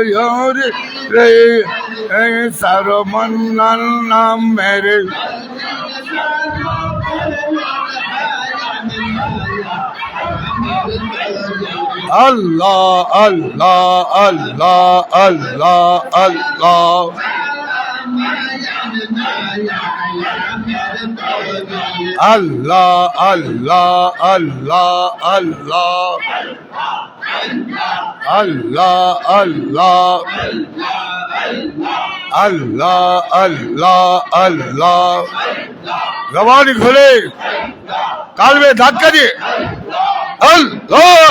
Speaker 1: यार रे सारो मन्नन नाम मेरे अल्लाह अल्लाह अल्लाह अल्लाह अल्लाह अल्लाह अल्लाह अल्लाह अल्लाह अल्लाह अल्लाह अल्लाह अल्लाह अल्लाह ज़बानी खुले काल में धक्का दिए अल्लाह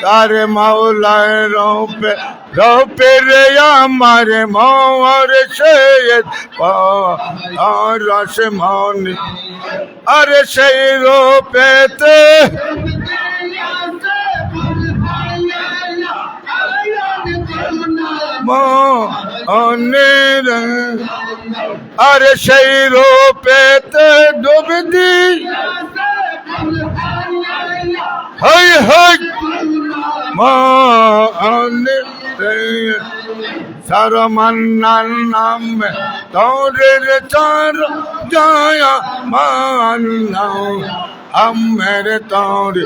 Speaker 1: तारे मौला रो पे रे हमारे मोर सैयद और रसमान अरे शेरो पे ते अरे शेरो पे ते डूब दी हाय हाय मान सारा मन्नन नाम में तोरे रे चार जाया मानना हम मेरे तोरे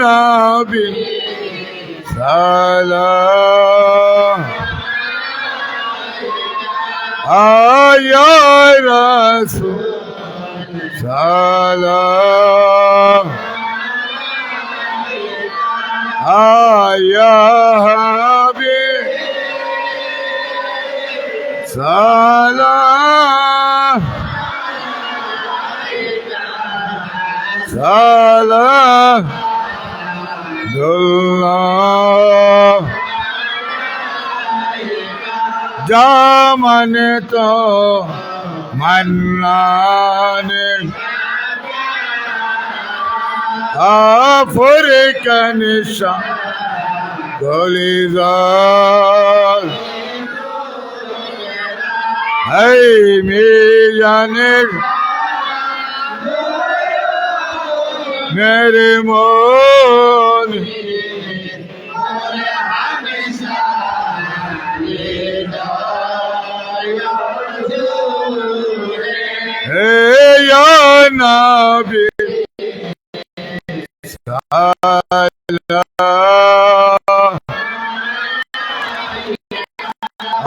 Speaker 1: নবী সালাম আয়া রাসূল সালাম আয়া হাবিব সালাম সালাম দুল্লাহ জামান তো মন্নানে আফরিকান শাহ গলিজার এই মিজানের মেরে মন হে ইয়া নবী সালাম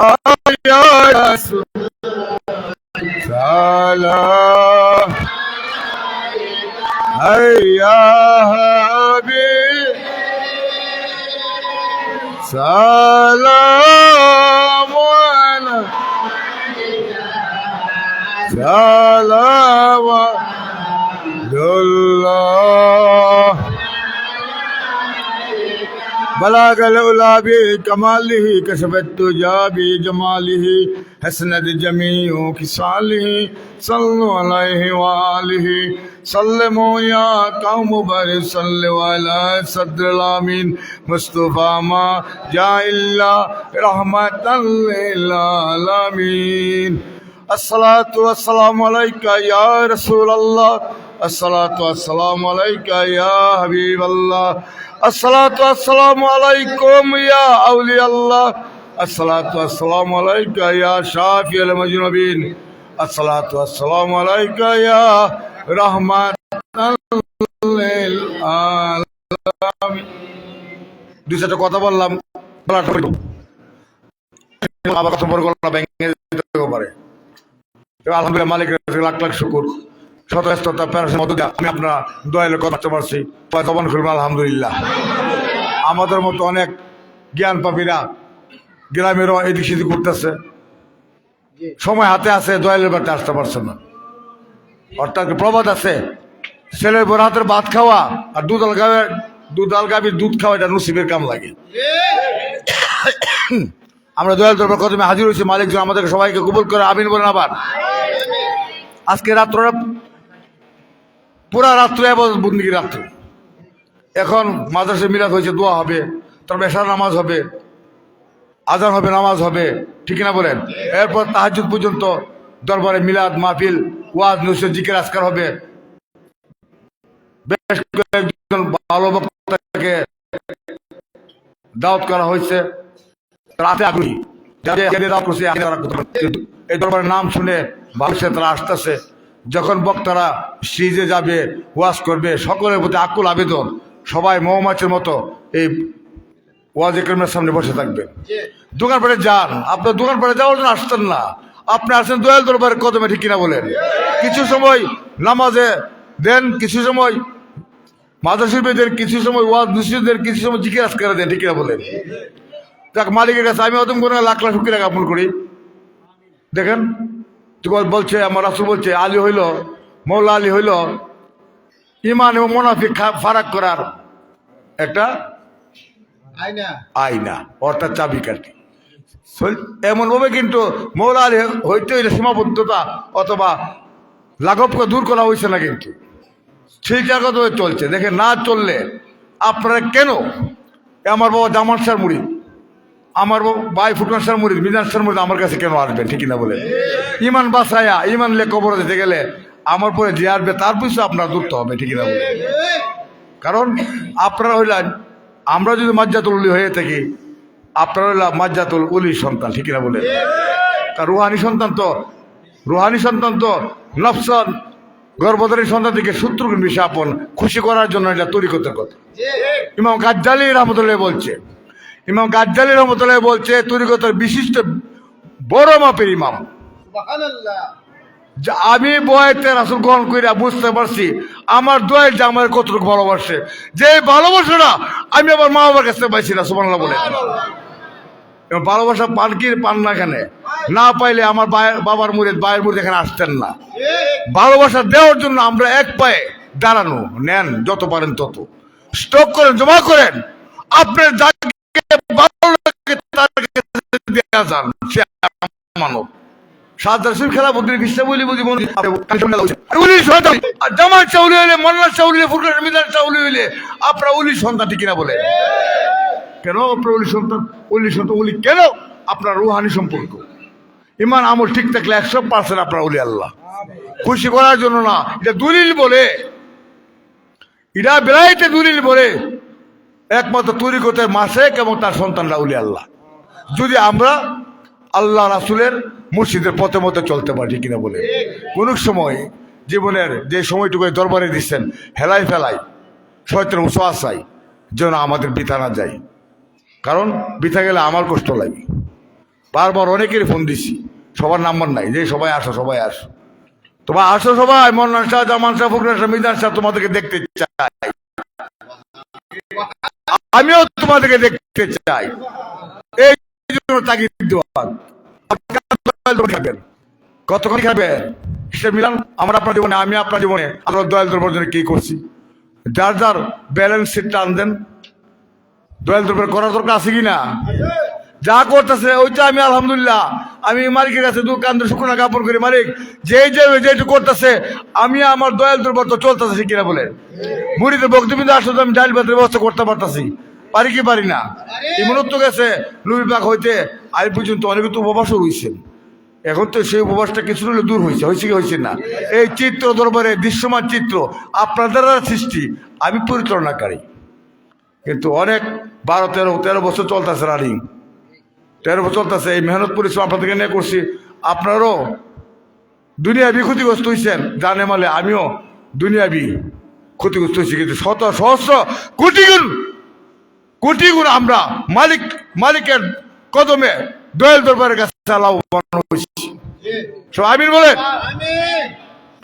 Speaker 1: আয়া রাসূল সালাম আয়া হাবিব সালাম সালাম দুল্লাহ بلغ العلا بكماله كشف الدجى بجماله حسنت جميع خصاله صلوا عليه وآله سلموا يا قوم بارك صلوا على صدر الامين مصطفى ما جاء الا رحمة للعالمين الصلاة والسلام عليك يا رسول الله الصلاة والسلام عليك يا حبيب الله الصلاة والسلام عليكم يا أولياء الله الصلاة والسلام عليك يا شافي المذنبين الصلاة والسلام عليك يا رحمة للعالمين দুই চারটা কথা বললাম আবার কথা বড় গলা ভেঙে যেতে পারে আলহামদুলিল্লাহ মালিকের লাখ লাখ শুকর শতস্ততা প্যারাসের মধ্যে আমি আপনারা দয়ালে কথা পারছি জবান খুলব আলহামদুলিল্লাহ। আমাদের মতো অনেক জ্ঞান পাপীরা গ্রামেরও এদিক সেদিক করতেছে, সময় হাতে আছে, দয়ালের বাড়িতে আসতে পারছে না। অর্থাৎ প্রবাদ আছে, ছেলের বড় হাতের ভাত খাওয়া আর দুধাল গাভীর দুধ খাওয়া, এটা নসিবের কাম লাগে। আমরা দয়াল দরবার কদমে হাজির হয়েছি, মালিক যেন আমাদেরকে সবাইকে কবুল করে আমিন বলেন। আবার আজকে রাত্রটা পুরা রাত্র ইবাদত বন্দেগী রাত্র। এখন মাদ্রাসা মিলাদ হয়েছে, দোয়া হবে, তারপর এশার নামাজ হবে, আজান হবে, নামাজ হবে, ঠিক না বলেন? এরপর তাহাজ্জুদ পর্যন্ত দরবারে মিলাদ মাহফিল, ওয়াজ নসিহত জিকির আজকার হবে। বেশ কয়েকজন ভালো বক্তাকে দাওয়াত করা হয়েছে, রাতে আগ্রহী এই দরবারের নাম শুনে ভাবছে তারা আসতেছে। যখন বক্তারা স্টেজে যাবে, ওয়াজ করবে, সকলের প্রতি আকুল আবেদন, সবাই মৌমাছির মতো এই ওয়াজ একরামের সামনে বসে থাকবেন। দোকানপাটে যান, আপনার দোকানপাটে যাওয়ার জন্য আসতেন না, আপনি আসছেন দয়াল দরবারের কদমে, ঠিক কিনা বলেন? কিছু সময় নামাজে দেন, কিছু সময় মাদ্রাসা দেন, কিছু সময় ওয়াজ নসিহত দেন, কিছু সময় জিকির আজকার দেন, ঠিক কিনা বলেন? দেখ মালিকের কাছে আমি অতম করে লাখ লাখ শুক্রিয়া জ্ঞাপন করি। দেখেন বলছে, আমার রাসূল বলছে, আলী হইল, মৌলা আলী হইল ইমান এবং মুনাফিক ফারাক করার একটা আয়না, অর্থাৎ চাবিকাঠি। এমন ভাবে কিন্তু মৌলা আলী হইতে হইলে সীমাবদ্ধতা অথবা লাঘবকে দূর করা হয়েছে না, কিন্তু সেই জায়গা তো চলছে। দেখেন না চললে আপনারা কেন, আমার বাবা জামান শাহর মুরিদ, আমার ভাই ফুটন শাহর মুরিদ, মিজান শাহর মুরিদ আমার কাছে কেন আসবেন, ঠিক কিনা বলে? ইমান বাসায়া ইমান লে কবর দিতে গেলে আমার পরে যে আসবে তার পিছনে আপনার দূরতে হবে, ঠিক কিনা বলে? কারণ আপনারা হইলেন, আমরা যদি মাজ্জাতুল উলি হয়ে থাকি, আপনারা হইলাম মাজ্জাতুল উলির সন্তান, ঠিক কিনা বলে? তার রুহানি সন্তান তো নফসান গর্ভধারী সন্তান থেকে 70 গুণ বেশি আপন, খুশি করার জন্য এটা তরিকতের কথা। ইমাম গাজ্জালী রহমতুল্লাহ বলছে, ইমাম গাজ্জালী রহমতুল্লাহ বলছে তরিকতের বিশিষ্ট বড় মাপের ইমাম। আমি বয়াতে রাসূল গ্রহণ করে বুঝতে পারছি আমার দোয়েল যে আমার কতটুকু ভালোবাসে, যে ভালোবাসাটা আমি আমার মা বাবার কাছে পাইছি না। সুবহানাল্লাহ বলে। ভালোবাসা পান কি পান না, এখানে না পাইলে আমার বাবার মুরিদ ভাইয়ের মুরিদ এখানে আসতেন না। ভালোবাসা দেওয়ার জন্য আমরা এক পায়ে দাঁড়ানো। নেন যত পারেন তত, স্টক করেন, জমা করেন, আপনার যাকে ভালো লাগে তার কাছে দেয়া যান, সে মানব। জামাল চাউলি হইলে, মোল্লা চাউলি হইলে, ফুরকান মিজান চাউলি হইলে আপনারা উলি সন্তান ঠিক কিনা বলে? কেন আপনার উলি সন্তান? উলি সন্তান উলি কেন? আপনার রুহানি সম্পর্ক, ইমান আমল ঠিক থাকলে 100% আপনার উলি আল্লাহ। খুশি করার জন্য না, এটা দলিল বলে, এটা বেলাইতে দলিল বলে একমাত্র তরিকতের মাসে এবং তার সন্তানরা উলি আল্লাহ। যদি আমরা আল্লাহ রাসূলের মুর্শিদের পথে মতো চলতে পারি কিনা বলে। কোন সময় জীবনের যে সময়টুকু দরবারে দিচ্ছেন হেলাই ফেলাই শয়তান উসওয়াসায় যেন আমাদের বৃথা না যায়, কারণ বৃথা গেলে আমার কষ্ট লাগে। বারবার অনেকেরই ফোন দিছি, সবার নাম্বার নাই, যে সবাই আসো সবাই আসো, তোমার আসো সবাই, মোল্লা শাহ, জামান শাহ, ফুরকান শাহ, মিজান শাহ তোমাদেরকে দেখতে চাই, আমিও তোমাদেরকে দেখতে চাই। এই জন্য তাগিদ দেওয়া। কতক্ষণ খাবেন সে মিলান আমরা আপনার জীবনে, আমি আপনার জীবনে আমরা দয়াল দরবার জন্য কি করছি? যার যার ব্যালেন্স শিটটা আনতেন। দয়াল দরবার করার দরকার আছে কিনা? যা করতেছে ওইটা আমি আলহামদুলিল্লাহ, আমি মালিকের কাছে দোকান শুকনা কাপড় করি, মালিক যেটু করতেছে আমি আমার দয়াল দরবার তো চলতেছে কিনা বলে। মুড়িতে বক্তব্য আসলে আমি ডাইল ভাতের ব্যবস্থা করতে পারতাছি, পারি কি পারি না? এমনত তো গেছে নবী পাক হইতে আজ পর্যন্ত অনেকে তো উপবাসও হয়েছেন। এখন তো সেই উপবাসটা কিছু হলে দূর হয়েছে, হয়েছে কি হয়েছে না? এই চিত্র দরবারে দৃশ্যমান চিত্র আপনাদের সৃষ্টি, আমি পরিচালনাকারী। কিন্তু অনেক 12-13 বছর চলতেছে, রানিং 13 বছর চলতেছে, এই মেহনত পরিশ্রম আপনাদেরকে নিয়ে করছি। আপনারও দুনিয়াবি ক্ষতিগ্রস্ত হয়েছেন জানে মালে, আমিও দুনিয়াবি ক্ষতিগ্রস্ত হয়েছি, কিন্তু শত সহস্র কোটি গুণ আমরা মালিকের কদমে দয়াল দরবারের কাছে লাভবান হয়েছি। সব আমিন বলেন।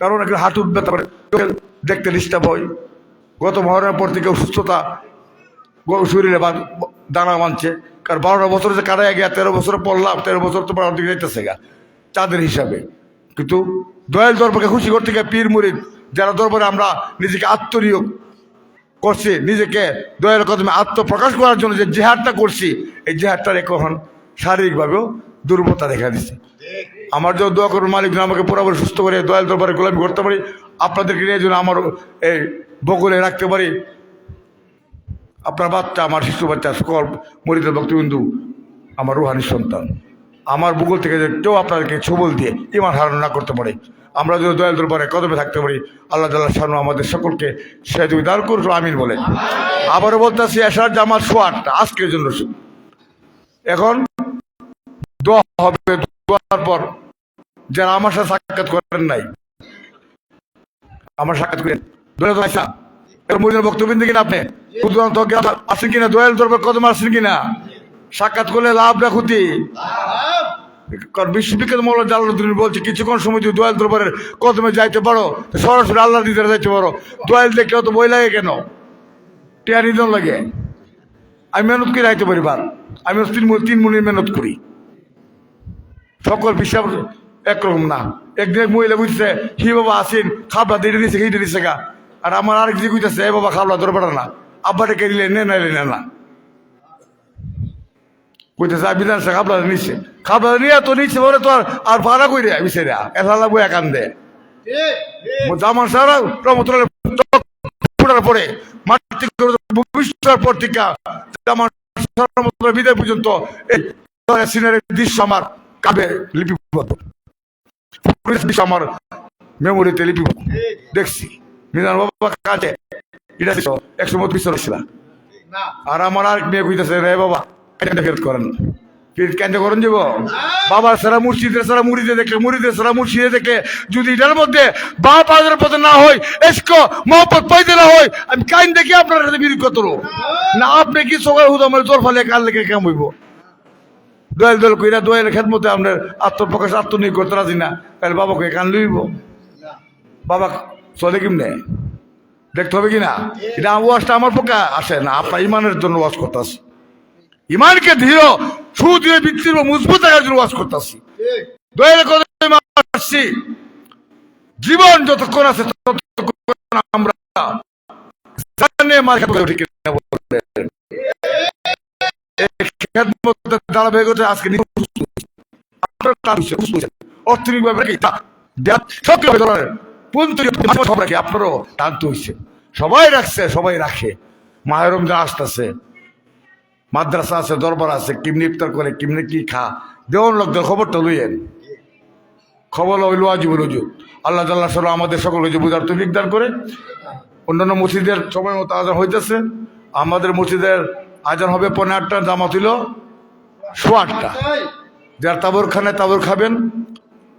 Speaker 1: কারণ একটা হাঁটু ব্যথা করে, দেখতে ডিস্টার্ব হয়। গত মহরমের পর থেকে অসুস্থতা, শরীরে দানা মানছে। কারণ 12 বছর যে কাটাই গিয়া 13 বছরে পড়লাম, 13 বছর তো পড়ার দিকে যাইতেছে গা চাঁদের হিসাবে। কিন্তু দয়াল দরবারকে খুশি করতে গিয়ে পীর মুরিদ যারা দরবারে আমরা নিজেকে আত্মনিয়োগ করছি, নিজেকে দয়াল কদমে আত্মপ্রকাশ করার জন্য যে জেহাদটা করছি, এই জেহাদটার এখন শারীরিকভাবেও দুর্বলতা দেখা দিচ্ছে। আমার জন্য দোয়া করুন, মালিক যেন আমাকে পুরোপুরি সুস্থ করে দয়াল দরবারে গোলামি করতে পারি, আপনাদেরকে নিয়ে যেন আমার এই বকুলে রাখতে পারি। আপনার বাচ্চা, আমার শিশু বাচ্চা, সকল মরিদের ভক্তবিন্দু আমার রুহানি সন্তান, আমার বুকুল থেকে যে কেউ আপনাদেরকে ছবল দিয়ে ইমান হারানো না করতে পারে, আমরা যদি দয়াল দরবারে কদমে থাকতে পারি, আল্লাহ তাআলা শানু আমাদের সকলকে সে তুমি দান করুন, আমিন বলে। আবারও বলতেছি, এশার জামাত 8:15 আজকের জন্য। এখন দোয়া হবে, দোয়ার পর যারা আমার সাথে সাক্ষাৎ করেন নাই, আমার সাক্ষাৎ করেন মরিদের বক্তব্য কিনা, আপনি আসেন কিনা, দয়াল দরবার কদমে আসেন কিনা, সাক্ষাৎ করলে লাভ না ক্ষতি? কারণ বিশ্ববিখ্যাত মৌলানা জালালউদ্দিন বলছে, কিছুক্ষণ সময় যদি দয়াল দরবারের কদমে যাইতে পারো, সরাসরি আল্লাহর দিদারে যাইতে পারো। দয়াল দেখলে অত বই লাগে কেন? টিয়া নিধন লাগে। আমি মেহনত করে আইতে পারি, বার আমি 3 মণির মেহনত করি। সকল বিশ্বাস একরকম না। একদিন এক মহিলা বুঝছে, হি বাবা আসেন খাবলা দিয়ে দিচ্ছে, হিটে দিচ্ছে গা। আর আমার আরেক যে কইতেছে, এ বাবা খাবলা দরবার না, আব্বাটাকে দিলে নে নাইলে নে না, কইতেছে বিধান সে খাবলা নিচ্ছে, খাবলা নিয়ে তো নিচ্ছে বলে তো আর ভাড়া কই রে বিছেরা এলা লাগবো একান দে জামান সারা প্রমোটার পরে ভবিষ্যৎ পর থেকে জামান বিদায় পর্যন্ত এই সিনারির দৃশ্য আমার কাবে লিপিবদ্ধ, আমার মেমোরিতে লিপিবদ্ধ দেখছি। মিজান বাবা কাছে এটা 130 ছিল। আর আমার আর মেয়ে কইতেছে, রে বাবা করেন কেন করেন যাব বাবার সারা মুর্শিদের সারা মুড়িদে দেখলে মুড়িদের সারা মুর্শিদে দেখলে যদি এটার মধ্যে বাপ আদের পথে না হয় এসকো মহব্বত পাইতে না হয় আমি কাইন দেখি আপনার সাথে বিরোধ করতে না আপনি কি সকাল হুদ আমার তোর ফলে কাল লেগে কেমন হইব দোয়াল দোয়াল কইরা দোয়ালের খেদমতে আপনার আত্মপ্রকাশ আত্মনিয়োগ করতে রাজি না তাহলে বাবাকে কান লইব বাবা চলে কেমনে দেখতে হবে কিনা এটা ওয়াজটা আমার পক্ষে আসে না আপনার ইমানের জন্য ওয়াজ করতেছি ইমানকে দৃঢ় সুদৃঢ় ভিত্তির মজবুত রাখার জন্য ওয়াজ করতেছি দোয়ালের কথা আসছি জীবন যতক্ষণ আছে ততক্ষণ আমরা জানে মার খেতে ঠিক না বলবেন ধারাবাহিকতা আজকে অর্থনৈতিকভাবে আপনারও টানতে হয়েছে সবাই রাখছে সবাই রাখে মায়ের রমজান আসতেছে মাদ্রাসা আছে দরবার আছে কিমনি ইফতার করে কিমনি কি খা দেওয়ান লোকদের খবরটা লইয়েন খবর হইল আজীবন হুজুর আল্লাহ তাআলা সাল্লাহ আমাদের সকল হুজুর বুঝার তৌফিক দান করে অন্যান্য মসজিদের সময় মতো আজান হইতেছে আমাদের মসজিদের আজান হবে 8:30 জামাত হইল 8:15 যার তাবর খানে তাবর খাবেন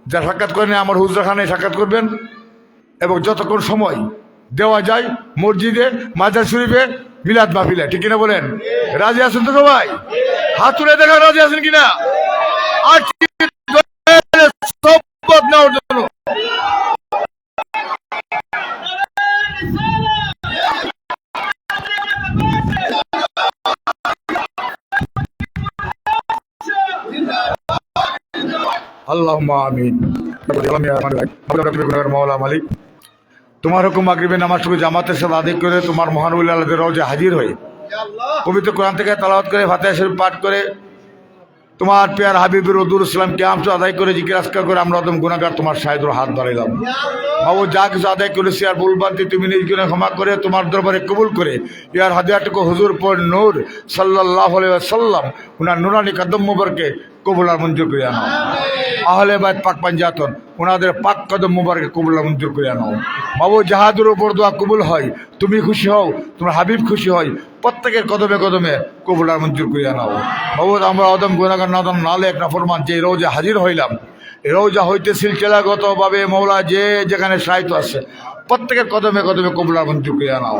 Speaker 1: যার সাক্ষাৎ করেন আমার হুজরাখানে সাক্ষাৎ করবেন এবং যতক্ষণ সময় দেওয়া যায় মসজিদে মাজার শরীফে মিলাদ মাহফিলে ঠিক কিনা বলেন রাজি আছেন তো সবাই হাত তুলে দেখা রাজি আছেন কিনা আর সব নেওয়ার জন্য আল্লাহুম্মা আমিন মাওলা মালিক তোমার হুকুম মাগরিবে নামাজটুকু জামাতের সাথে আদায় করে তোমার মহান ওলি আল্লাহদের রওজায় হাজির হয়ে পবিত্র কোরআন থেকে তেলাওয়াত করে ফাতিহা শরীফ পাঠ করে তোমার প্রিয় হাবিবের রদুল ইসলামকে আমস আদায় করে জিকির আজকার করে আমরা একদম গুনাহগার তোমার সাহায্যের হাত বাড়াইলাম বাবু যা কিছু আদায় করেছি আর ভুলভ্রান্তি তুমি নিজ গুনাহ ক্ষমা করে তোমার দরবারে কবুল করে ইয়ার হাদিয়াটুকু হুজুর পর নূর সাল্লাল্লাহু আলাইহি ওয়াসাল্লাম উনার নুরানি কদম মুবারকে কবুল আর মঞ্জুর করে আনো আহলে বাইত পাক পাঞ্জাতন ওনাদের পাক কদম মুবারকে কবুল আর মঞ্জুর করে আনো বাবু যাহাদের উপর দোয়া কবুল হয় তুমি খুশি হও তোমার হাবিব খুশি হয় প্রত্যেকের কদমে কদমে কবুল আর মঞ্জুর করে আনো বাবু আমরা অদম গুনাহগার নাদম নালেক নাফরমান যে রোজা হাজির হইলাম এই রোজা হইতে সিলসিলাগতভাবে মওলা যে যেখানে সাহিত্য আছে প্রত্যেকের কদমে কদমে কবুল আর মঞ্জুর করে আনো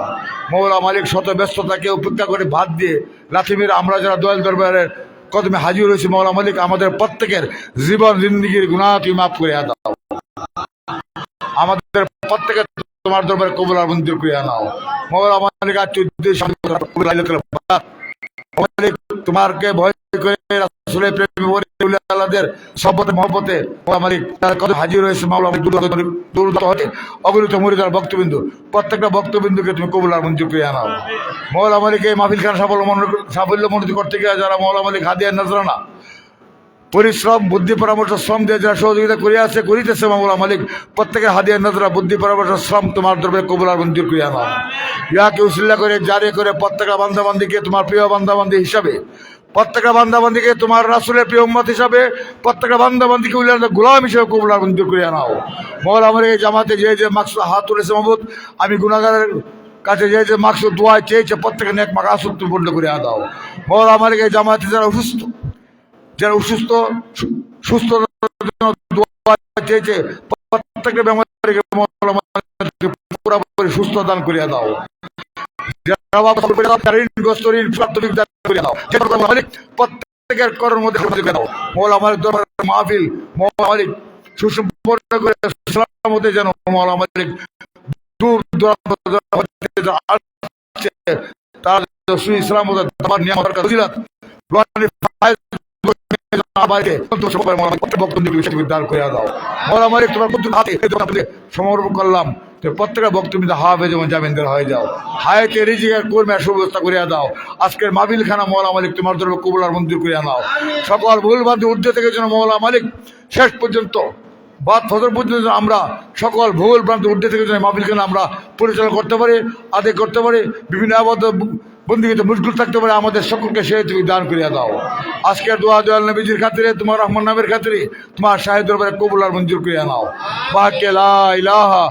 Speaker 1: মওলা মালিক শত ব্যস্ততাকে উপেক্ষা করে ভাত দিয়ে লাথি মেরে আমরা যারা দয়াল দরবারের কদমে হাজির হয়েছে মওলা মালিক আমাদের প্রত্যেকের জীবন জিন্দেগির গুনাহ তুমি মাফ করে দাও আমাদের প্রত্যেকের তোমার দরবারে কবুল আর মঞ্জুর করে নাও মওলা মালিক তোমারকে ভয় করে রাসূলের প্রেমে পড়ে আল্লাহদের সহবতে মহব্বতে মওলা মালিক তার কদমে হাজির হয়েছে মওলা মালিক দূর হতে অগণিত মুরিদার ভক্তবিন্দু প্রত্যেকটা ভক্তবিন্দুকে তুমি কবুল আর মঞ্জুর করে নাও মওলা মালিক এই মাহফিল খান সাফল্য মনোনীত করতে গিয়ে যারা মওলা মালিক হাদিয়া নজরানা পরিশ্রম বুদ্ধি পরামর্শ শ্রম দিয়ে যারা সহযোগিতা করিয়াছে করিতেছে মওলা মালিক প্রত্যেকের হাদিয়া নজরা বুদ্ধি পরামর্শ শ্রম তোমার দরবারে কবুল আর মঞ্জুর করিয়া নাও ইয়াকে উসিলা করে জারি করে প্রত্যেকটা বান্দাবান্দিকে তোমার প্রিয় বান্দাবান্দি হিসাবে প্রত্যেকটা বান্দাবান্দিকে তোমার রাসূলের প্রিয় উম্মত হিসাবে প্রত্যেকটা বান্দাবান্দিকে উল্লাদের গোলাম হিসেবে কবুল আর মঞ্জুর করিয়া নাও মওলা মালিক এই জামাতে যে মাকসুদ হাত তুলেছে মাহবুব আমি গুনাহগারের কাছে যে মাকসুদ দোয়া চেয়েছে প্রত্যেকের নেক মাকসুদ তুমি পূর্ণ করিয়া দাও মওলা মালিক এই জামাতে যারা অসুস্থ সুস্থ চেয়েছে প্রত্যেকটা বেমারিকে পুরোপুরি সুস্থ দান করিয়া দাও প্রত্যেকের করার মধ্যে দাও মওলা মালিক দরবারে মাহফিল মওলা মালিক সুসম্পন্ন করে সালামতে যেন মওলা মালিক দূর দূরান্ত তার ইসলাম নিয়ামত ফজিলত সমর্পণ করলাম প্রত্যেকটা বক্তব্য হাফে যেমন জামিনদার হয়ে যাও হায়াতে রিজিকের কর্মের সুব্যবস্থা করিয়া দাও আজকের মাহফিল খানা মওলা মালিক তোমার দরবারে কবুল আর মঞ্জুর করিয়া নাও সকল ভুল বান্ধব ঊর্ধ্ব থেকে যেন মওলা মালিক শেষ পর্যন্ত বাদ ফজর পর্যন্ত আমরা সকল ভুল ভ্রান্ত ঊর্ধ্ব থেকে যেন মাহফিল খানা আমরা পরিচালনা করতে পারি আদায় করতে পারি বিভিন্ন আবদ্ধ বন্দিগত মুশগুল থাকতে পারে আমাদের সকলকে সে তুমি দান করিয়া দাও আজকের দোয়া দয়াল নবীজির খাতিরে তোমার রহমান নামের খাতিরে তোমার শাহেদ দরবারে কবুল আর মঞ্জুর করিয়া নাও বাকে লা ইলাহা